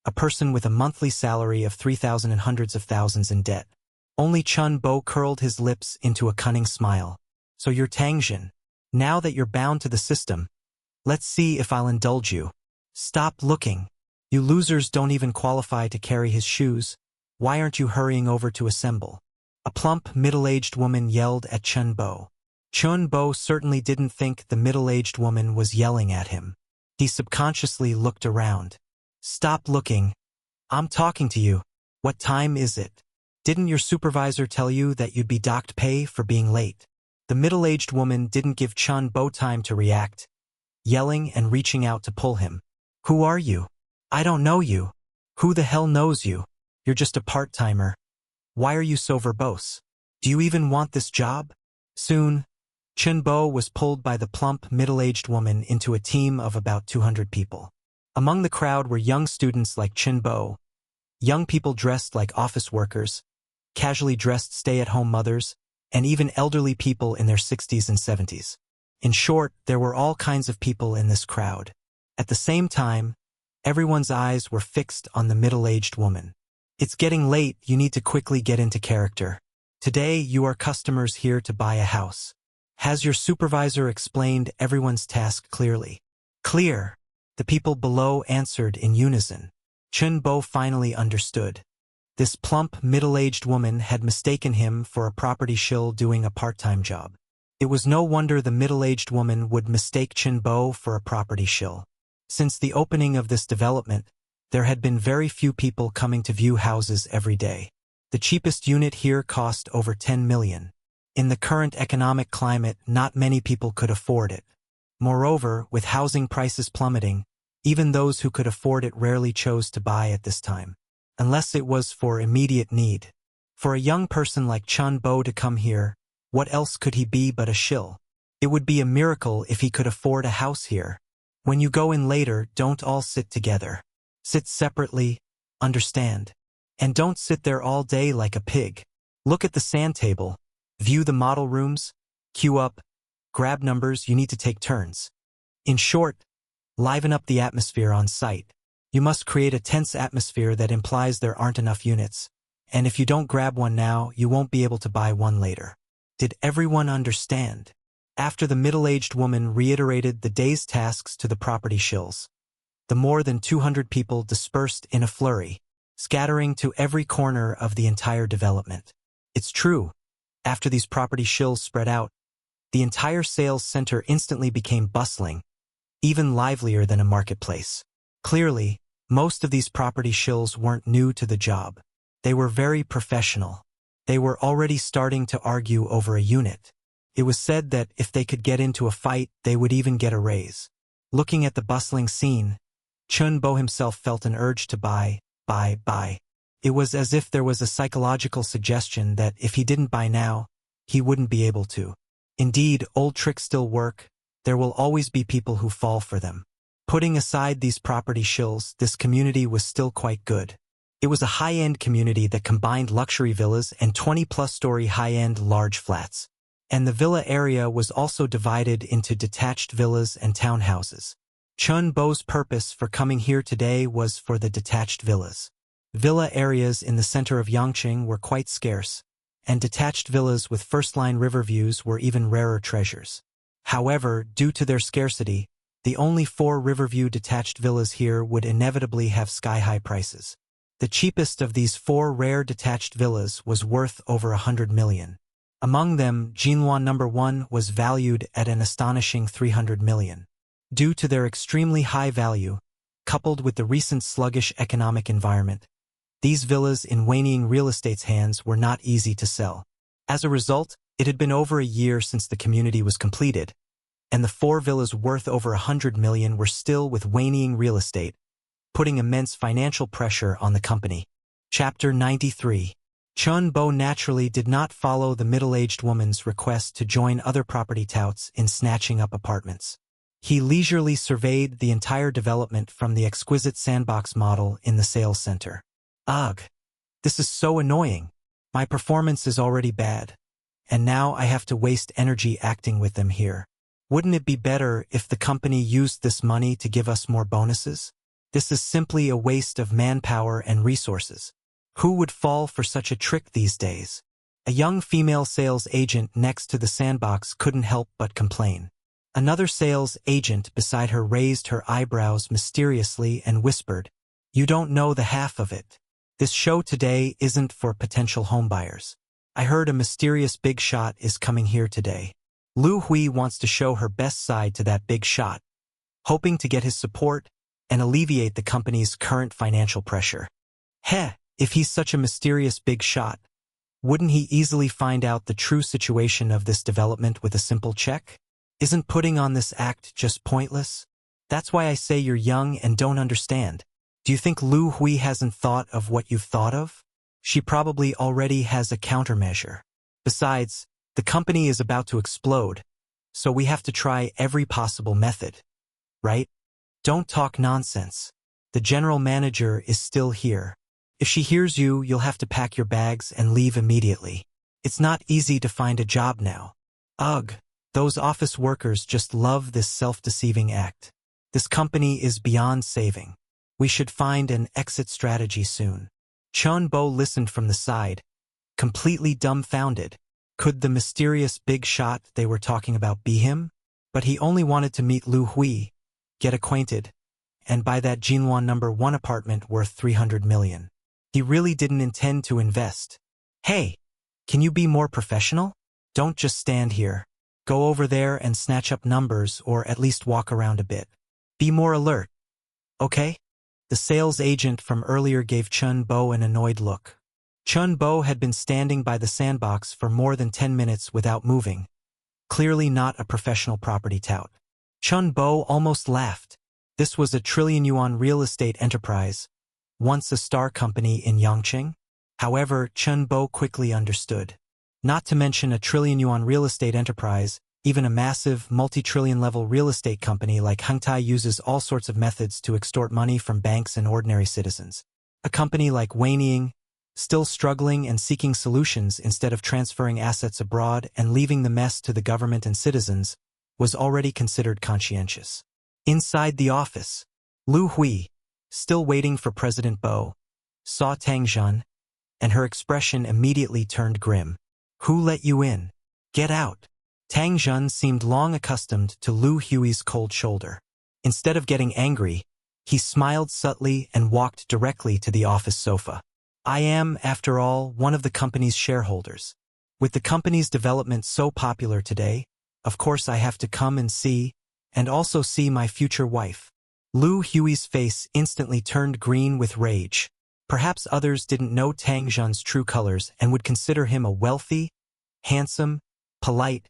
A person with a monthly salary of 3,000 and hundreds of thousands in debt. Only Chun Bo curled his lips into a cunning smile. So you're Tang Zhen. Now that you're bound to the system, let's see if I'll indulge you. Stop looking. You losers don't even qualify to carry his shoes. Why aren't you hurrying over to assemble? A plump, middle-aged woman yelled at Chun Bo. Chun Bo certainly didn't think the middle-aged woman was yelling at him. He subconsciously looked around. Stop looking. I'm talking to you. What time is it? Didn't your supervisor tell you that you'd be docked pay for being late? The middle-aged woman didn't give Chun Bo time to react, yelling and reaching out to pull him. Who are you? I don't know you. Who the hell knows you? You're just a part-timer. Why are you so verbose? Do you even want this job? Soon, Chun Bo was pulled by the plump, middle-aged woman into a team of about 200 people. Among the crowd were young students like Chun Bo, young people dressed like office workers, casually dressed stay-at-home mothers, and even elderly people in their 60s and 70s. In short, there were all kinds of people in this crowd. At the same time, everyone's eyes were fixed on the middle-aged woman. It's getting late, you need to quickly get into character. Today, you are customers here to buy a house. Has your supervisor explained everyone's task clearly? Clear. The people below answered in unison. Chun-bo finally understood. This plump, middle-aged woman had mistaken him for a property shill doing a part-time job. It was no wonder the middle-aged woman would mistake Chun-bo for a property shill. Since the opening of this development, there had been very few people coming to view houses every day. The cheapest unit here cost over 10 million. In the current economic climate, not many people could afford it. Moreover, with housing prices plummeting, even those who could afford it rarely chose to buy at this time, unless it was for immediate need. For a young person like Chun-bo to come here, what else could he be but a shill? It would be a miracle if he could afford a house here. When you go in later, don't all sit together. Sit separately, understand. And don't sit there all day like a pig. Look at the sand table, view the model rooms, queue up, grab numbers, you need to take turns. In short, liven up the atmosphere on site. You must create a tense atmosphere that implies there aren't enough units, and if you don't grab one now, you won't be able to buy one later. Did everyone understand? After the middle-aged woman reiterated the day's tasks to the property shills, the more than 200 people dispersed in a flurry, scattering to every corner of the entire development. It's true. After these property shills spread out, the entire sales center instantly became bustling, even livelier than a marketplace. Clearly, most of these property shills weren't new to the job. They were very professional. They were already starting to argue over a unit. It was said that if they could get into a fight, they would even get a raise. Looking at the bustling scene, Chun-bo himself felt an urge to buy. It was as if there was a psychological suggestion that if he didn't buy now, he wouldn't be able to. Indeed, old tricks still work. There will always be people who fall for them. Putting aside these property shills, this community was still quite good. It was a high-end community that combined luxury villas and 20-plus-story high-end large flats. And the villa area was also divided into detached villas and townhouses. Chun-bo's purpose for coming here today was for the detached villas. Villa areas in the center of Yangqing were quite scarce, and detached villas with first-line river views were even rarer treasures. However, due to their scarcity, the only 4 Riverview detached villas here would inevitably have sky-high prices. The cheapest of these 4 rare detached villas was worth over 100 million. Among them, Jinluan No. 1 was valued at an astonishing 300 million. Due to their extremely high value, coupled with the recent sluggish economic environment, these villas in waning real estate's hands were not easy to sell. As a result, it had been over a year since the community was completed, and the 4 villas worth over 100 million were still with waning real estate, putting immense financial pressure on the company. Chapter 93. Chun-bo naturally did not follow the middle-aged woman's request to join other property touts in snatching up apartments. He leisurely surveyed the entire development from the exquisite sandbox model in the sales center. Ugh, this is so annoying. My performance is already bad, and now I have to waste energy acting with them here. Wouldn't it be better if the company used this money to give us more bonuses? This is simply a waste of manpower and resources. Who would fall for such a trick these days? A young female sales agent next to the sandbox couldn't help but complain. Another sales agent beside her raised her eyebrows mysteriously and whispered, "You don't know the half of it. This show today isn't for potential homebuyers. I heard a mysterious big shot is coming here today. Lu Hui wants to show her best side to that big shot, hoping to get his support and alleviate the company's current financial pressure." Heh, if he's such a mysterious big shot, wouldn't he easily find out the true situation of this development with a simple check? Isn't putting on this act just pointless? That's why I say you're young and don't understand. Do you think Lu Hui hasn't thought of what you've thought of? She probably already has a countermeasure. Besides, the company is about to explode, so we have to try every possible method. Right? Don't talk nonsense. The general manager is still here. If she hears you, you'll have to pack your bags and leave immediately. It's not easy to find a job now. Ugh, those office workers just love this self-deceiving act. This company is beyond saving. We should find an exit strategy soon. Chun Bo listened from the side, completely dumbfounded. Could the mysterious big shot they were talking about be him? But he only wanted to meet Lu Hui, get acquainted, and buy that Jinluan No. 1 apartment worth 300 million. He really didn't intend to invest. Hey, can you be more professional? Don't just stand here. Go over there and snatch up numbers or at least walk around a bit. Be more alert. Okay? The sales agent from earlier gave Chun Bo an annoyed look. Chun Bo had been standing by the sandbox for more than 10 minutes without moving. Clearly not a professional property tout. Chun Bo almost laughed. This was a trillion-yuan real estate enterprise, once a star company in Yangqing. However, Chun Bo quickly understood. Not to mention a trillion-yuan real estate enterprise, even a massive, multi-trillion-level real estate company like Hengtai uses all sorts of methods to extort money from banks and ordinary citizens. A company like Weining, still struggling and seeking solutions instead of transferring assets abroad and leaving the mess to the government and citizens, was already considered conscientious. Inside the office, Lu Hui, still waiting for President Bo, saw Tang Zhen, and her expression immediately turned grim. Who let you in? Get out. Tang Zhen seemed long accustomed to Lu Hui's cold shoulder. Instead of getting angry, he smiled subtly and walked directly to the office sofa. I am, after all, one of the company's shareholders. With the company's development so popular today, of course I have to come and also see my future wife. Lu Hui's face instantly turned green with rage. Perhaps others didn't know Tang Zhen's true colors and would consider him a wealthy, handsome, polite,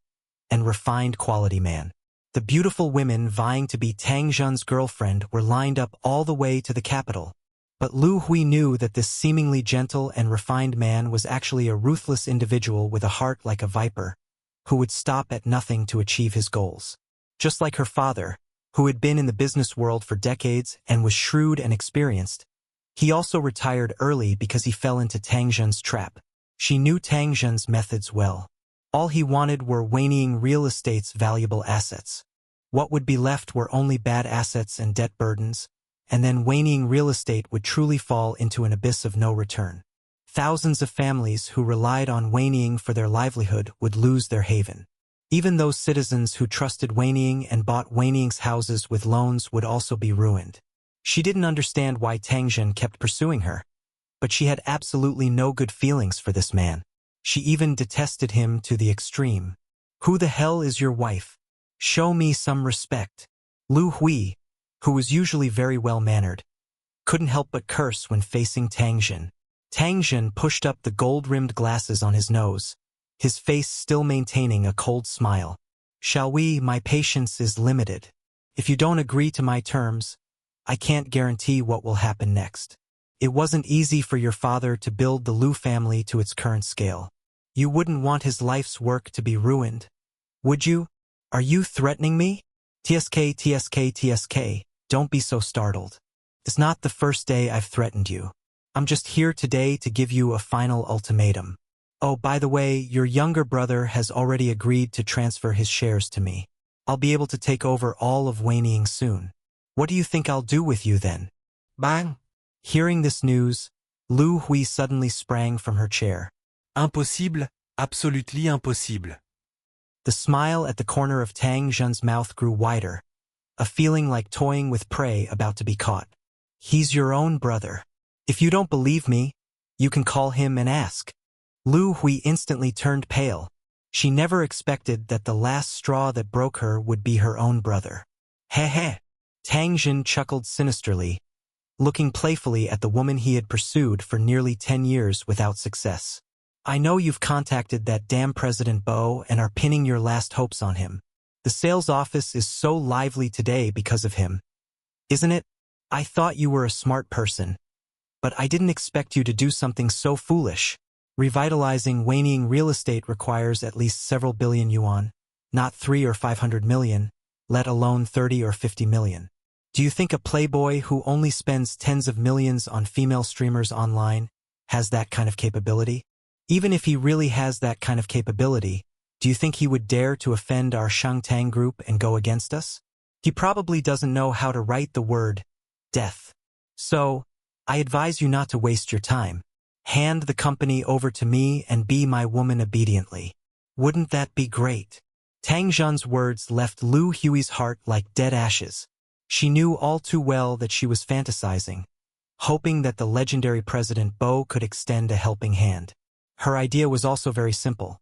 and refined quality man. The beautiful women vying to be Tang Zhen's girlfriend were lined up all the way to the capital. But Lu Hui knew that this seemingly gentle and refined man was actually a ruthless individual with a heart like a viper, who would stop at nothing to achieve his goals. Just like her father, who had been in the business world for decades and was shrewd and experienced, he also retired early because he fell into Tang Zhen's trap. She knew Tang Zhen's methods well. All he wanted were Weining real estate's valuable assets. What would be left were only bad assets and debt burdens, and then Weining real estate would truly fall into an abyss of no return. Thousands of families who relied on Weining for their livelihood would lose their haven. Even those citizens who trusted Weining and bought Weining's houses with loans would also be ruined. She didn't understand why Tang Zhen kept pursuing her, but she had absolutely no good feelings for this man. She even detested him to the extreme. Who the hell is your wife? Show me some respect. Lu Hui, who was usually very well-mannered, couldn't help but curse when facing Tang Zhen. Tang Zhen pushed up the gold-rimmed glasses on his nose, his face still maintaining a cold smile. Shall we? My patience is limited. If you don't agree to my terms, I can't guarantee what will happen next. It wasn't easy for your father to build the Lu family to its current scale. You wouldn't want his life's work to be ruined, would you? Are you threatening me? TSK, don't be so startled. It's not the first day I've threatened you. I'm just here today to give you a final ultimatum. Oh, by the way, your younger brother has already agreed to transfer his shares to me. I'll be able to take over all of Weining soon. What do you think I'll do with you then? Bang! Hearing this news, Lu Hui suddenly sprang from her chair. Impossible, absolutely impossible. The smile at the corner of Tang Zhen's mouth grew wider, a feeling like toying with prey about to be caught. He's your own brother. If you don't believe me, you can call him and ask. Lu Hui instantly turned pale. She never expected that the last straw that broke her would be her own brother. Heh heh. Tang Zhen chuckled sinisterly, looking playfully at the woman he had pursued for nearly 10 years without success. I know you've contacted that damn President Bo and are pinning your last hopes on him. The sales office is so lively today because of him. Isn't it? I thought you were a smart person, but I didn't expect you to do something so foolish. Revitalizing Weining real estate requires at least several billion yuan, not 3 or 500 million, let alone 30 or 50 million. Do you think a playboy who only spends tens of millions on female streamers online has that kind of capability? Even if he really has that kind of capability, do you think he would dare to offend our Shangtang group and go against us? He probably doesn't know how to write the word death. So, I advise you not to waste your time. Hand the company over to me and be my woman obediently. Wouldn't that be great? Tang Zhen's words left Lu Hui's heart like dead ashes. She knew all too well that she was fantasizing, hoping that the legendary President Bo could extend a helping hand. Her idea was also very simple.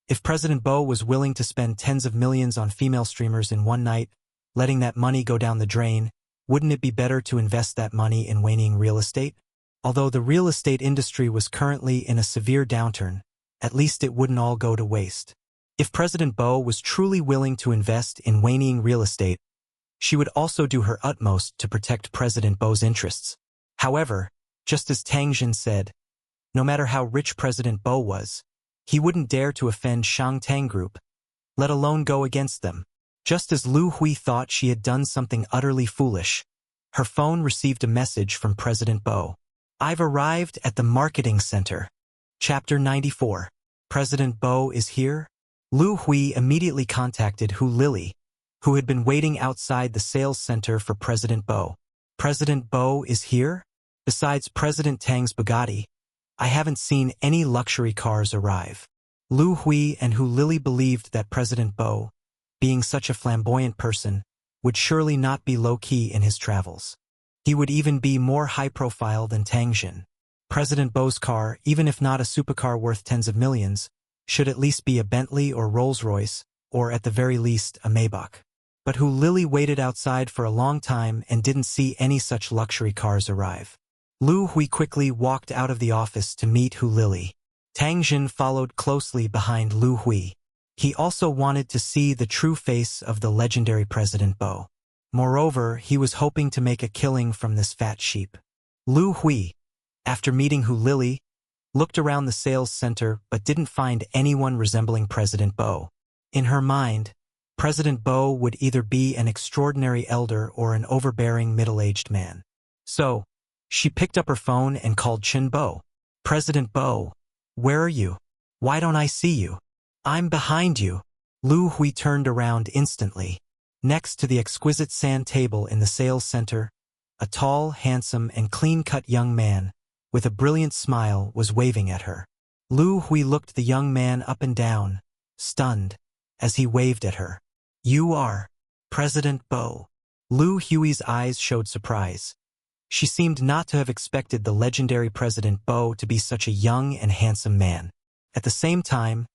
If President Bo was willing to spend tens of millions on female streamers in one night, letting that money go down the drain, wouldn't it be better to invest that money in waning real estate? Although the real estate industry was currently in a severe downturn, at least it wouldn't all go to waste. If President Bo was truly willing to invest in waning real estate, she would also do her utmost to protect President Bo's interests. However, just as Tang Zhen said, no matter how rich President Bo was, he wouldn't dare to offend Shangtang Group, let alone go against them. Just as Lu Hui thought she had done something utterly foolish, her phone received a message from President Bo. I've arrived at the marketing center. Chapter 94. President Bo is here? Lu Hui immediately contacted Hu Lily, who had been waiting outside the sales center for President Bo. President Bo is here? Besides President Tang's Bugatti, I haven't seen any luxury cars arrive. Lu Hui and Hu Lily believed that President Bo, being such a flamboyant person, would surely not be low-key in his travels. He would even be more high-profile than Tang Zhen. President Bo's car, even if not a supercar worth tens of millions, should at least be a Bentley or Rolls-Royce, or at the very least a Maybach. But Hu Lily waited outside for a long time and didn't see any such luxury cars arrive. Lu Hui quickly walked out of the office to meet Hu Lily. Tang Zhen followed closely behind Lu Hui. He also wanted to see the true face of the legendary President Bo. Moreover, he was hoping to make a killing from this fat sheep. Lu Hui, after meeting Hu Lily, looked around the sales center but didn't find anyone resembling President Bo. In her mind, President Bo would either be an extraordinary elder or an overbearing middle-aged man. So, she picked up her phone and called Chen Bo. President Bo, where are you? Why don't I see you? I'm behind you. Lu Hui turned around instantly. Next to the exquisite sand table in the sales center, a tall, handsome, and clean-cut young man, with a brilliant smile, was waving at her. Lu Hui looked the young man up and down, stunned, as he waved at her. You are President Bo. Lu Hui's eyes showed surprise. She seemed not to have expected the legendary President Bo to be such a young and handsome man. At the same time,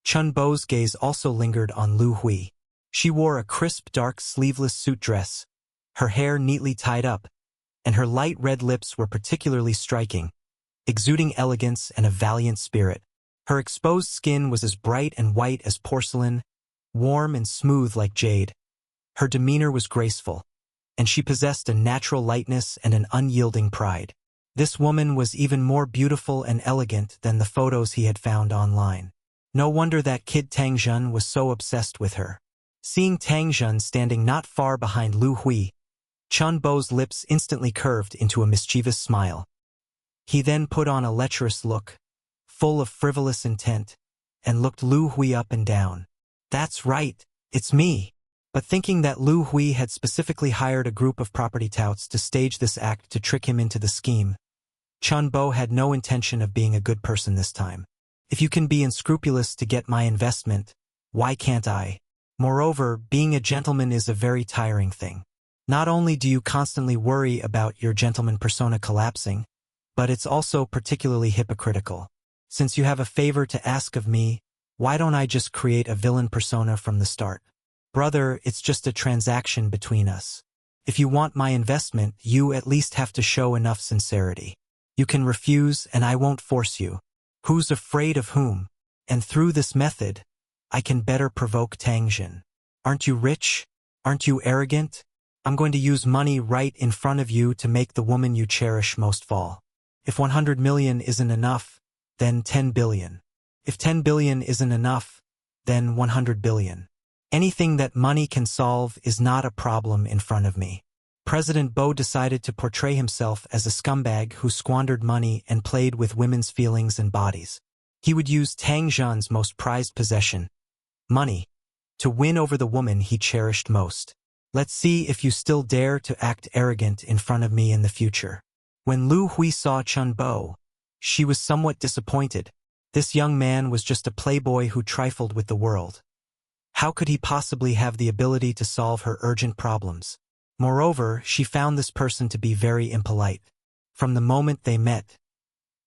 Chen Bo's gaze also lingered on Lu Hui. She wore a crisp dark sleeveless suit dress, her hair neatly tied up, and her light red lips were particularly striking, exuding elegance and a valiant spirit. Her exposed skin was as bright and white as porcelain, warm and smooth like jade. Her demeanor was graceful, and she possessed a natural lightness and an unyielding pride. This woman was even more beautiful and elegant than the photos he had found online. No wonder that kid Tang Zhen was so obsessed with her. Seeing Tang Zhen standing not far behind Lu Hui, Chen Bo's lips instantly curved into a mischievous smile. He then put on a lecherous look, full of frivolous intent, and looked Lu Hui up and down. That's right, it's me. But thinking that Lu Hui had specifically hired a group of property touts to stage this act to trick him into the scheme, Chen Bo had no intention of being a good person this time. If you can be unscrupulous to get my investment, why can't I? Moreover, being a gentleman is a very tiring thing. Not only do you constantly worry about your gentleman persona collapsing, but it's also particularly hypocritical. Since you have a favor to ask of me, why don't I just create a villain persona from the start? Brother, it's just a transaction between us. If you want my investment, you at least have to show enough sincerity. You can refuse and I won't force you. Who's afraid of whom? And through this method, I can better provoke Tang Zhen. Aren't you rich? Aren't you arrogant? I'm going to use money right in front of you to make the woman you cherish most fall. If 100 million isn't enough, then 10 billion. If 10 billion isn't enough, then 100 billion. Anything that money can solve is not a problem in front of me. President Bo decided to portray himself as a scumbag who squandered money and played with women's feelings and bodies. He would use Tang Jun's most prized possession, money, to win over the woman he cherished most. Let's see if you still dare to act arrogant in front of me in the future. When Lu Hui saw Chun Bo, she was somewhat disappointed. This young man was just a playboy who trifled with the world. How could he possibly have the ability to solve her urgent problems? Moreover, she found this person to be very impolite. From the moment they met,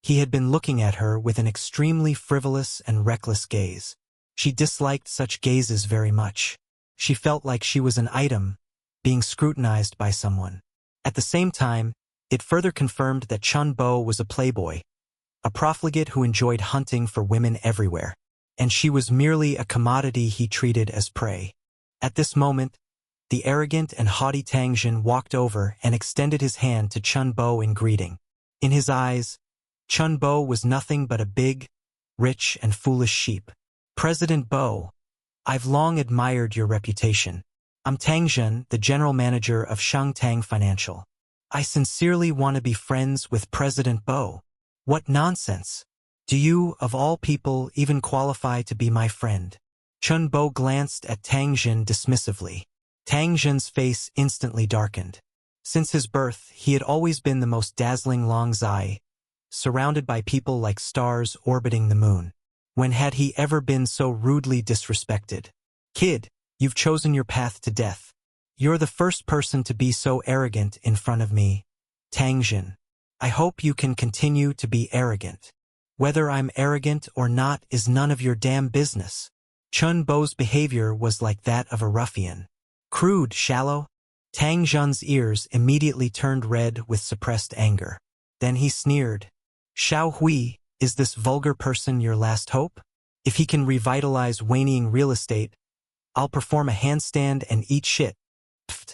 he had been looking at her with an extremely frivolous and reckless gaze. She disliked such gazes very much. She felt like she was an item, being scrutinized by someone. At the same time, it further confirmed that Chun Bo was a playboy, a profligate who enjoyed hunting for women everywhere, and she was merely a commodity he treated as prey. At this moment, the arrogant and haughty Tang Jun walked over and extended his hand to Chun Bo in greeting. In his eyes, Chun Bo was nothing but a big, rich, and foolish sheep. President Bo, I've long admired your reputation. I'm Tang Jun, the general manager of Shangtang Financial. I sincerely want to be friends with President Bo. What nonsense! Do you, of all people, even qualify to be my friend? Chun Bo glanced at Tang Jun dismissively. Tang Jun's face instantly darkened. Since his birth, he had always been the most dazzling Long Zai, surrounded by people like stars orbiting the moon. When had he ever been so rudely disrespected? Kid, you've chosen your path to death. You're the first person to be so arrogant in front of me, Tang Jun. I hope you can continue to be arrogant. Whether I'm arrogant or not is none of your damn business. Chun Bo's behavior was like that of a ruffian. Crude, shallow. Tang Jun's ears immediately turned red with suppressed anger. Then he sneered. Xiao Hui, is this vulgar person your last hope? If he can revitalize waning real estate, I'll perform a handstand and eat shit. Pfft.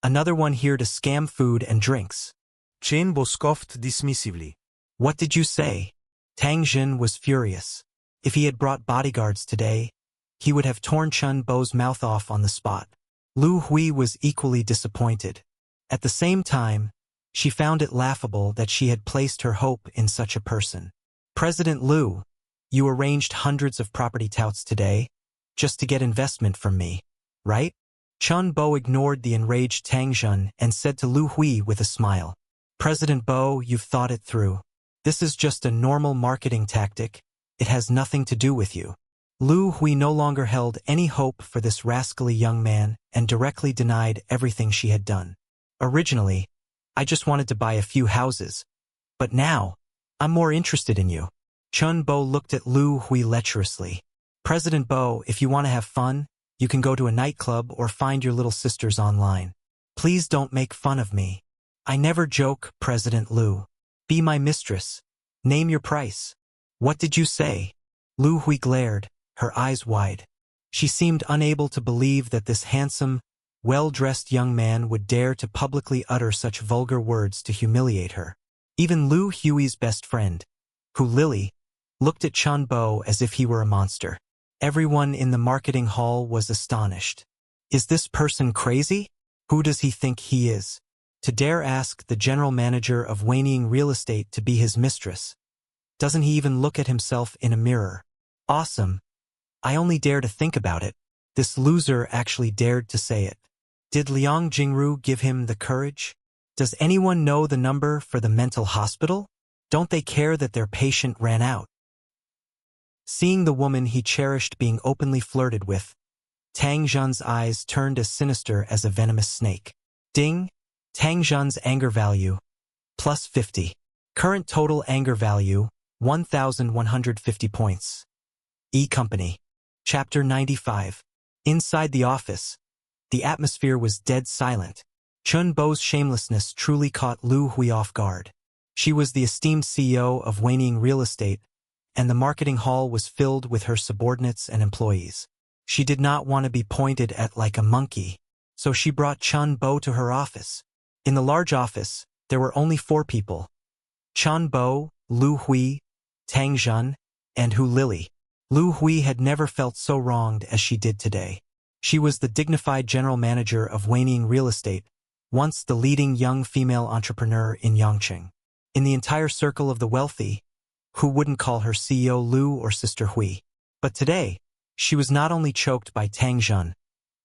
Another one here to scam food and drinks. Chen Bo scoffed dismissively. What did you say? Tang Jun was furious. If he had brought bodyguards today, he would have torn Chun Bo's mouth off on the spot. Lu Hui was equally disappointed. At the same time, she found it laughable that she had placed her hope in such a person. President Lu, you arranged hundreds of property touts today, just to get investment from me, right? Chun Bo ignored the enraged Tang Jun and said to Lu Hui with a smile. President Bo, you've thought it through. This is just a normal marketing tactic. It has nothing to do with you. Lu Hui no longer held any hope for this rascally young man and directly denied everything she had done. Originally, I just wanted to buy a few houses. But now, I'm more interested in you. Chun Bo looked at Lu Hui lecherously. President Bo, if you want to have fun, you can go to a nightclub or find your little sisters online. Please don't make fun of me. I never joke, President Lu. Be my mistress. Name your price. What did you say? Lu Hui glared, her eyes wide. She seemed unable to believe that this handsome, well-dressed young man would dare to publicly utter such vulgar words to humiliate her. Even Lu Hui's best friend, Hu Lily, looked at Chun Bo as if he were a monster. Everyone in the marketing hall was astonished. Is this person crazy? Who does he think he is? To dare ask the general manager of Waning Real Estate to be his mistress. Doesn't he even look at himself in a mirror? Awesome. I only dare to think about it. This loser actually dared to say it. Did Liang Jingru give him the courage? Does anyone know the number for the mental hospital? Don't they care that their patient ran out? Seeing the woman he cherished being openly flirted with, Tang Jun's eyes turned as sinister as a venomous snake. Ding! Tang Jun's anger value, plus 50. Current total anger value, 1,150 points. E-Company. Chapter 95. Inside the office, the atmosphere was dead silent. Chun Bo's shamelessness truly caught Lu Hui off guard. She was the esteemed CEO of Waning Real Estate, and the marketing hall was filled with her subordinates and employees. She did not want to be pointed at like a monkey, so she brought Chun Bo to her office. In the large office, there were only 4 people. Chun Bo, Lu Hui, Tang Jun, and Hu Lily. Lu Hui had never felt so wronged as she did today. She was the dignified general manager of Waning Real Estate, once the leading young female entrepreneur in Yongqing. In the entire circle of the wealthy, who wouldn't call her CEO Lu or Sister Hui? But today, she was not only choked by Tang Jun,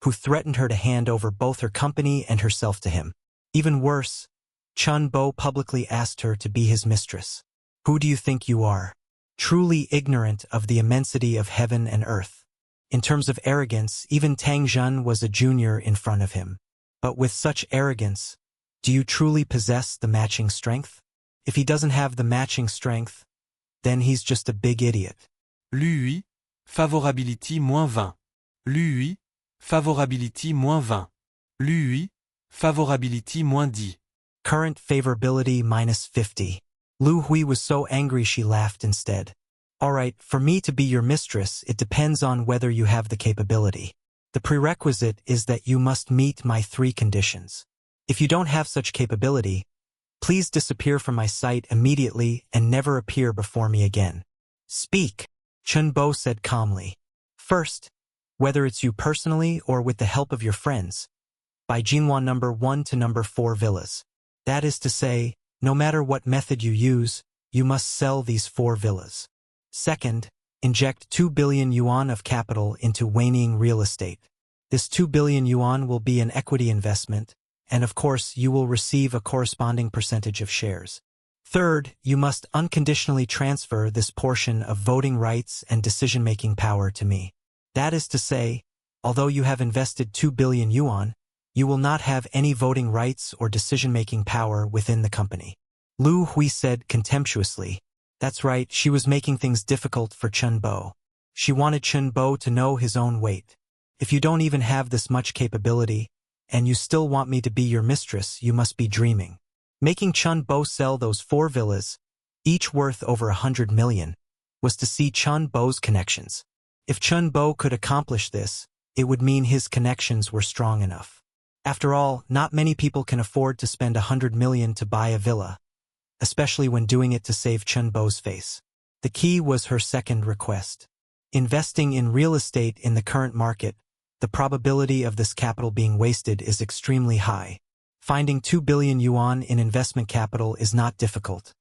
who threatened her to hand over both her company and herself to him. Even worse, Chun Bo publicly asked her to be his mistress. Who do you think you are? Truly ignorant of the immensity of heaven and earth. In terms of arrogance, even Tang Jun was a junior in front of him. But with such arrogance, do you truly possess the matching strength? If he doesn't have the matching strength, then he's just a big idiot. Lui, favorability -20. Lui, favorability -20. Lui, favorability -10. Current favorability -50. Lu Hui was so angry she laughed instead. All right, for me to be your mistress, it depends on whether you have the capability. The prerequisite is that you must meet my 3 conditions. If you don't have such capability, please disappear from my sight immediately and never appear before me again. Speak, Chun Bo said calmly. First, whether it's you personally or with the help of your friends, buy Jinwan number 1 to number 4 villas. That is to say, no matter what method you use, you must sell these 4 villas. Second, inject 2 billion yuan of capital into Weining real estate. This 2 billion yuan will be an equity investment, and of course you will receive a corresponding percentage of shares. Third, you must unconditionally transfer this portion of voting rights and decision-making power to me. That is to say, although you have invested 2 billion yuan, you will not have any voting rights or decision-making power within the company. Lu Hui said contemptuously. That's right, she was making things difficult for Chun Bo. She wanted Chun Bo to know his own weight. If you don't even have this much capability, and you still want me to be your mistress, you must be dreaming. Making Chun Bo sell those 4 villas, each worth over 100 million, was to see Chun Bo's connections. If Chun Bo could accomplish this, it would mean his connections were strong enough. After all, not many people can afford to spend 100 million to buy a villa, especially when doing it to save Chun Bo's face. The key was her second request. Investing in real estate in the current market, the probability of this capital being wasted is extremely high. Finding 2 billion yuan in investment capital is not difficult.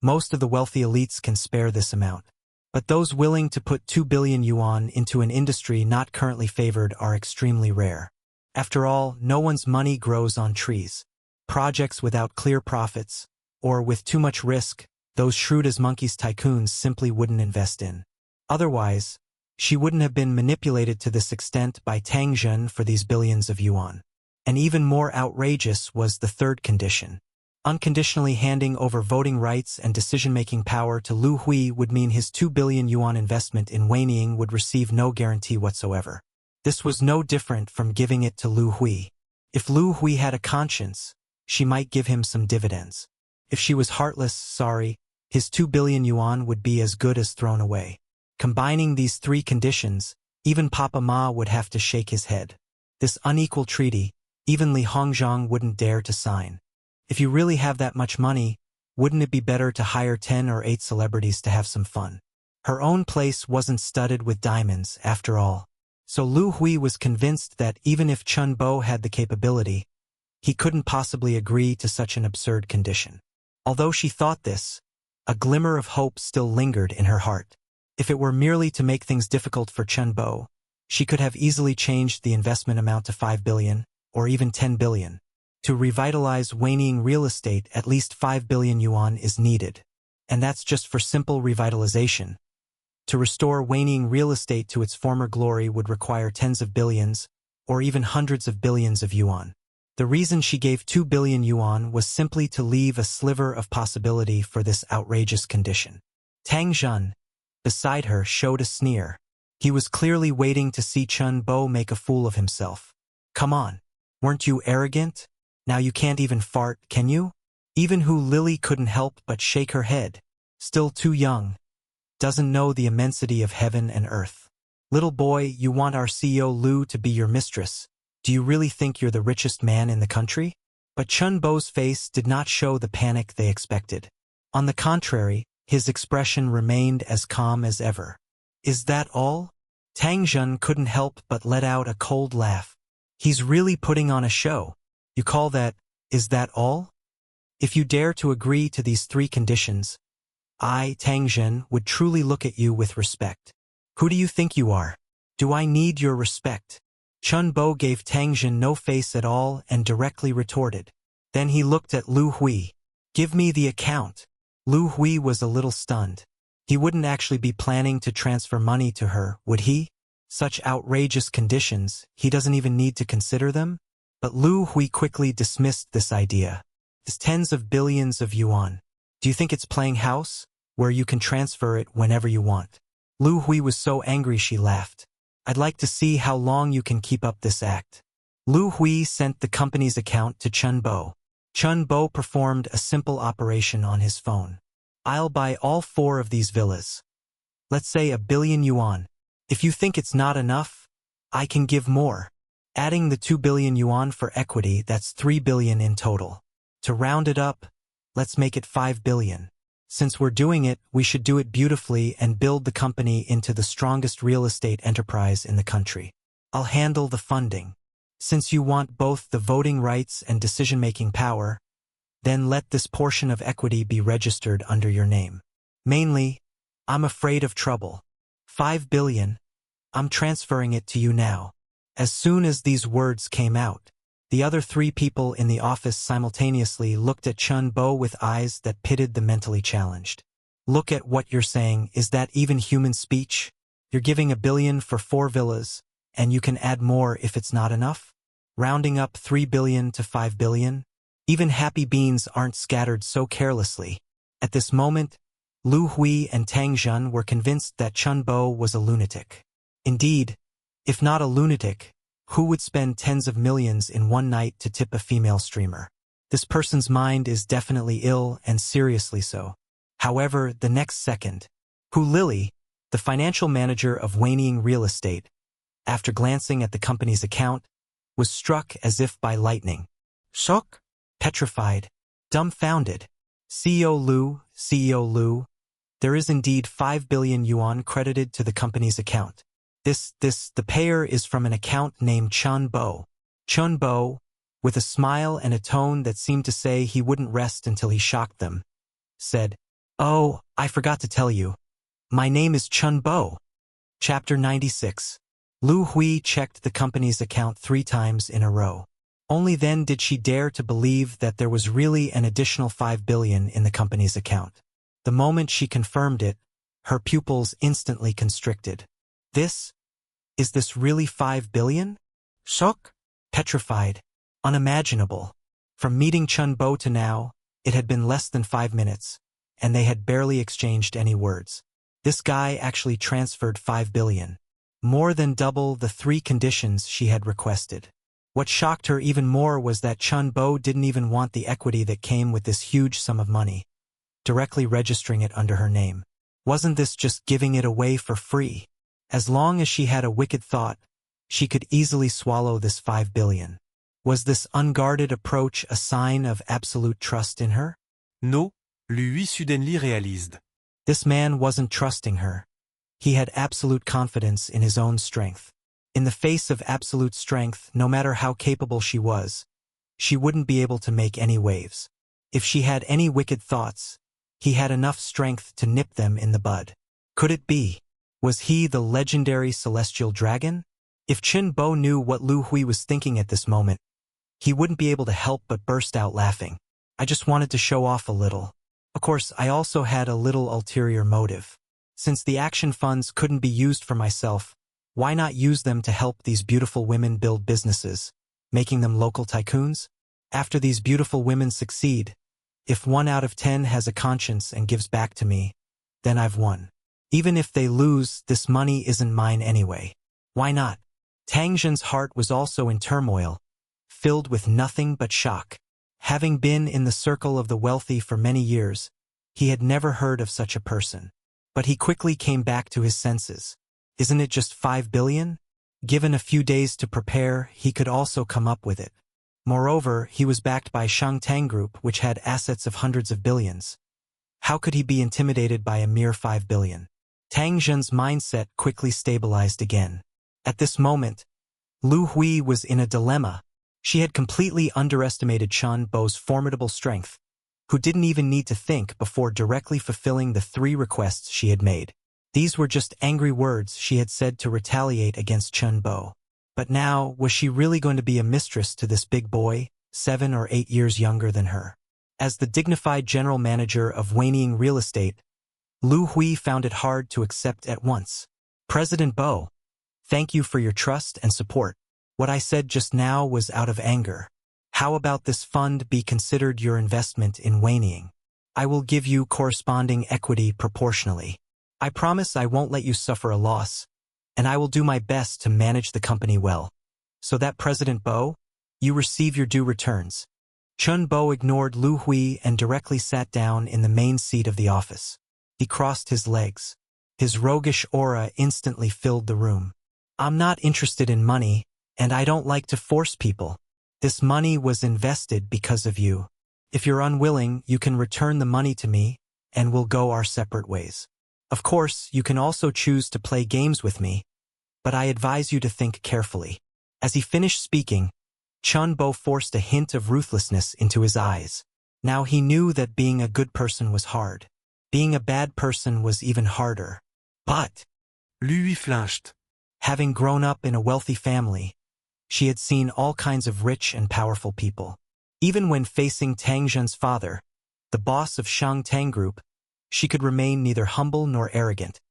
Most of the wealthy elites can spare this amount. But those willing to put 2 billion yuan into an industry not currently favored are extremely rare. After all, no one's money grows on trees. Projects without clear profits, or with too much risk, those shrewd as monkeys tycoons simply wouldn't invest in. Otherwise, she wouldn't have been manipulated to this extent by Tang Jun for these billions of yuan. And even more outrageous was the third condition. Unconditionally handing over voting rights and decision-making power to Lu Hui would mean his 2 billion yuan investment in Weining would receive no guarantee whatsoever. This was no different from giving it to Lu Hui. If Lu Hui had a conscience, she might give him some dividends. If she was heartless, his 2 billion yuan would be as good as thrown away. Combining these 3 conditions, even Papa Ma would have to shake his head. This unequal treaty, even Li Hongzhang wouldn't dare to sign. If you really have that much money, wouldn't it be better to hire 10 or 8 celebrities to have some fun? Her own place wasn't studded with diamonds, after all. So Lu Hui was convinced that even if Chun Bo had the capability, he couldn't possibly agree to such an absurd condition. Although she thought this, a glimmer of hope still lingered in her heart. If it were merely to make things difficult for Chun Bo, she could have easily changed the investment amount to 5 billion, or even 10 billion. To revitalize Weining real estate, at least 5 billion yuan is needed. And that's just for simple revitalization. To restore Weining real estate to its former glory would require tens of billions, or even hundreds of billions of yuan. The reason she gave 2 billion yuan was simply to leave a sliver of possibility for this outrageous condition. Tang Jun, beside her, showed a sneer. He was clearly waiting to see Chun Bo make a fool of himself. Come on, weren't you arrogant? Now you can't even fart, can you? Even Hu Lily couldn't help but shake her head. Still too young. Doesn't know the immensity of heaven and earth. Little boy, you want our CEO Lu to be your mistress. Do you really think you're the richest man in the country? But Chun Bo's face did not show the panic they expected. On the contrary, his expression remained as calm as ever. Is that all? Tang Jun couldn't help but let out a cold laugh. He's really putting on a show. You call that Is that all? If you dare to agree to these 3 conditions, I, Tang Zhen, would truly look at you with respect. Who do you think you are? Do I need your respect? Chun Bo gave Tang Zhen no face at all and directly retorted. Then he looked at Lu Hui. Give me the account. Lu Hui was a little stunned. He wouldn't actually be planning to transfer money to her, would he? Such outrageous conditions, he doesn't even need to consider them? But Lu Hui quickly dismissed this idea. It's tens of billions of yuan. Do you think it's playing house, where you can transfer it whenever you want? Lu Hui was so angry she laughed. I'd like to see how long you can keep up this act. Lu Hui sent the company's account to Chun Bo. Chun Bo performed a simple operation on his phone. I'll buy all 4 of these villas. Let's say 1 billion yuan. If you think it's not enough, I can give more. Adding the 2 billion yuan for equity, that's 3 billion in total. To round it up, let's make it 5 billion. Since we're doing it, we should do it beautifully and build the company into the strongest real estate enterprise in the country. I'll handle the funding. Since you want both the voting rights and decision-making power, then let this portion of equity be registered under your name. Mainly, I'm afraid of trouble. 5 billion, I'm transferring it to you now. As soon as these words came out, the other 3 people in the office simultaneously looked at Chun Bo with eyes that pitted the mentally challenged. Look at what you're saying, is that even human speech? You're giving 1 billion for 4 villas, and you can add more if it's not enough? Rounding up 3 billion to 5 billion? Even happy beans aren't scattered so carelessly. At this moment, Lu Hui and Tang Zhen were convinced that Chun Bo was a lunatic. Indeed, if not a lunatic, who would spend tens of millions in one night to tip a female streamer? This person's mind is definitely ill and seriously so. However, the next second, Hu Lily, the financial manager of Wanying Real Estate, after glancing at the company's account, was struck as if by lightning. Shock? Petrified? Dumbfounded? CEO Lu, there is indeed 5 billion yuan credited to the company's account. The payer is from an account named Chun Bo. Chun Bo, with a smile and a tone that seemed to say he wouldn't rest until he shocked them, said, "Oh, I forgot to tell you. My name is Chun Bo." Chapter 96. Lu Hui checked the company's account 3 times in a row. Only then did she dare to believe that there was really an additional 5 billion in the company's account. The moment she confirmed it, her pupils instantly constricted. Is this really 5 billion? Shock? Petrified? Unimaginable. From meeting Chun Bo to now, it had been less than 5 minutes, and they had barely exchanged any words. This guy actually transferred 5 billion. More than double the 3 conditions she had requested. What shocked her even more was that Chun Bo didn't even want the equity that came with this huge sum of money, directly registering it under her name. Wasn't this just giving it away for free? As long as she had a wicked thought, she could easily swallow this 5 billion. Was this unguarded approach a sign of absolute trust in her? No, lui suddenly réalised. This man wasn't trusting her. He had absolute confidence in his own strength. In the face of absolute strength, no matter how capable she was, she wouldn't be able to make any waves. If she had any wicked thoughts, he had enough strength to nip them in the bud. Could it be? Was he the legendary celestial dragon? If Chun Bo knew what Lu Hui was thinking at this moment, he wouldn't be able to help but burst out laughing. I just wanted to show off a little. Of course, I also had a little ulterior motive. Since the action funds couldn't be used for myself, why not use them to help these beautiful women build businesses, making them local tycoons? After these beautiful women succeed, if 1 out of 10 has a conscience and gives back to me, then I've won. Even if they lose, this money isn't mine anyway. Why not? Tang Zhen's heart was also in turmoil, filled with nothing but shock. Having been in the circle of the wealthy for many years, he had never heard of such a person. But he quickly came back to his senses. Isn't it just 5 billion? Given a few days to prepare, he could also come up with it. Moreover, he was backed by Shangtang Group, which had assets of hundreds of billions. How could he be intimidated by a mere 5 billion? Tang Zhen's mindset quickly stabilized again. At this moment, Lu Hui was in a dilemma. She had completely underestimated Chun Bo's formidable strength, who didn't even need to think before directly fulfilling the 3 requests she had made. These were just angry words she had said to retaliate against Chun Bo. But now, was she really going to be a mistress to this big boy, 7 or 8 years younger than her? As the dignified general manager of Wanying Real Estate, Lu Hui found it hard to accept at once. President Bo, thank you for your trust and support. What I said just now was out of anger. How about this fund be considered your investment in Wanying? I will give you corresponding equity proportionally. I promise I won't let you suffer a loss, and I will do my best to manage the company well. So that President Bo, you receive your due returns. Chun Bo ignored Lu Hui and directly sat down in the main seat of the office. He crossed his legs. His roguish aura instantly filled the room. I'm not interested in money, and I don't like to force people. This money was invested because of you. If you're unwilling, you can return the money to me, and we'll go our separate ways. Of course, you can also choose to play games with me, but I advise you to think carefully. As he finished speaking, Chun Bo forced a hint of ruthlessness into his eyes. Now he knew that being a good person was hard. Being a bad person was even harder. But Lui flinched. having grown up in a wealthy family, she had seen all kinds of rich and powerful people. Even when facing Tang Zhen's father, the boss of Shang Tang Group, she could remain neither humble nor arrogant,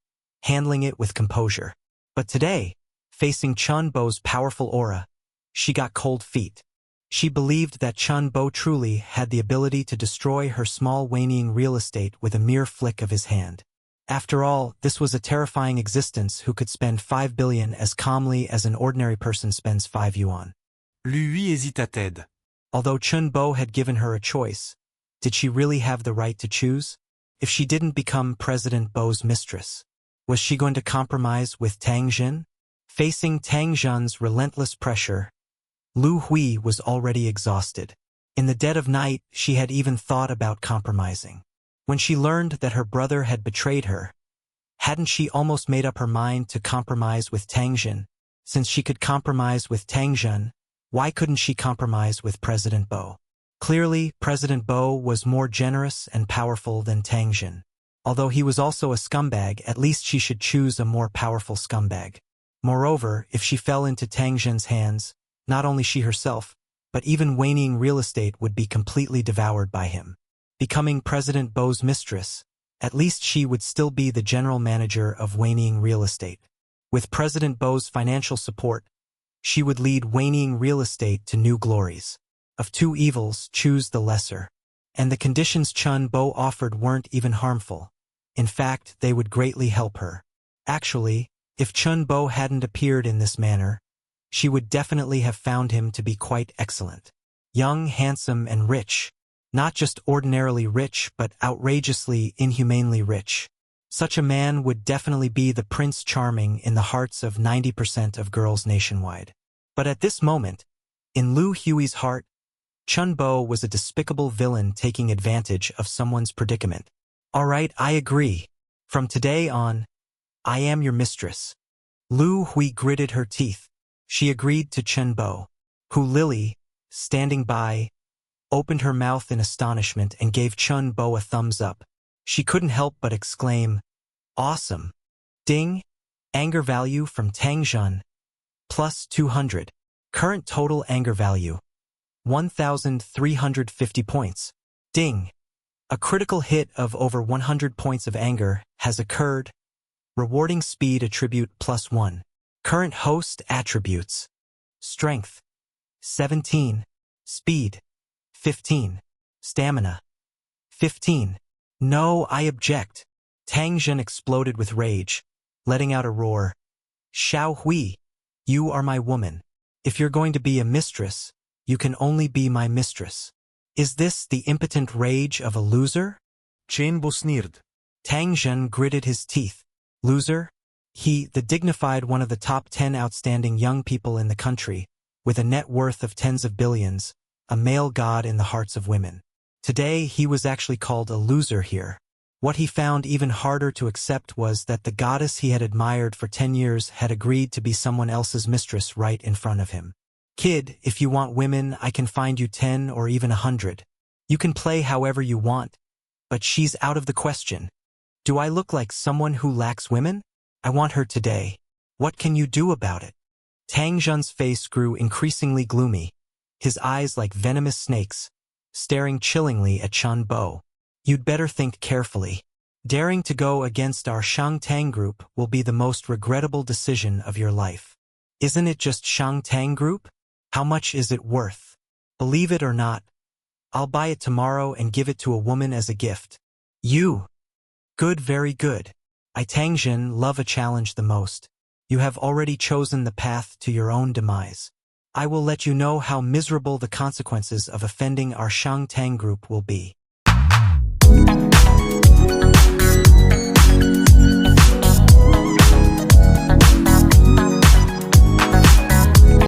handling it with composure. But today, facing Chun Bo's powerful aura, she got cold feet. She believed that Chun Bo truly had the ability to destroy her small Wanying real estate with a mere flick of his hand. After all, this was a terrifying existence who could spend 5 billion as calmly as an ordinary person spends 5 yuan. Lui hésita-t-elle. Although Chun Bo had given her a choice, did she really have the right to choose? If she didn't become President Bo's mistress, was she going to compromise with Tang Zhen? Facing Tang Zhen's relentless pressure, Lu Hui was already exhausted. In the dead of night, she had even thought about compromising. When she learned that her brother had betrayed her, hadn't she almost made up her mind to compromise with Tang Zhen? Since she could compromise with Tang Zhen, why couldn't she compromise with President Bo? Clearly, President Bo was more generous and powerful than Tang Zhen. Although he was also a scumbag, at least she should choose a more powerful scumbag. Moreover, if she fell into Tang Zhen's hands, not only she herself, but even Wanying real estate would be completely devoured by him. Becoming President Bo's mistress, at least she would still be the general manager of Wanying real estate. With President Bo's financial support, she would lead Wanying real estate to new glories. Of 2 evils, choose the lesser. And the conditions Chun Bo offered weren't even harmful. In fact, they would greatly help her. Actually, if Chun Bo hadn't appeared in this manner, she would definitely have found him to be quite excellent. Young, handsome, and rich. Not just ordinarily rich, but outrageously, inhumanely rich. Such a man would definitely be the Prince Charming in the hearts of 90% of girls nationwide. But at this moment, in Lu Hui's heart, Chun Bo was a despicable villain taking advantage of someone's predicament. All right, I agree. From today on, I am your mistress. Lu Hui gritted her teeth. She agreed to Chun Bo, who Lily, standing by, opened her mouth in astonishment and gave Chun Bo a thumbs up. She couldn't help but exclaim, "Awesome!" Ding! Anger value from Tang Zhen. Plus 200. Current total anger value. 1,350 points. Ding! A critical hit of over 100 points of anger has occurred. Rewarding speed attribute +1. Current host attributes. Strength. 17. Speed. 15. Stamina. 15. No, I object. Tang Zhen exploded with rage, letting out a roar. Xiao Hui, you are my woman. If you're going to be a mistress, you can only be my mistress. Is this the impotent rage of a loser? Chen Bo sneered. Tang Zhen gritted his teeth. Loser? He, the dignified one of the top 10 outstanding young people in the country, with a net worth of tens of billions, a male god in the hearts of women. Today, he was actually called a loser here. What he found even harder to accept was that the goddess he had admired for 10 years had agreed to be someone else's mistress right in front of him. Kid, if you want women, I can find you 10 or even 100. You can play however you want, but she's out of the question. Do I look like someone who lacks women? I want her today. What can you do about it? Tang Jun's face grew increasingly gloomy, his eyes like venomous snakes, staring chillingly at Shan Bo. You'd better think carefully. Daring to go against our Shang Tang group will be the most regrettable decision of your life. Isn't it just Shang Tang group? How much is it worth? Believe it or not, I'll buy it tomorrow and give it to a woman as a gift. You. Good, very good. I Tangjin love a challenge the most. You have already chosen the path to your own demise. I will let you know how miserable the consequences of offending our Shang Tang group will be.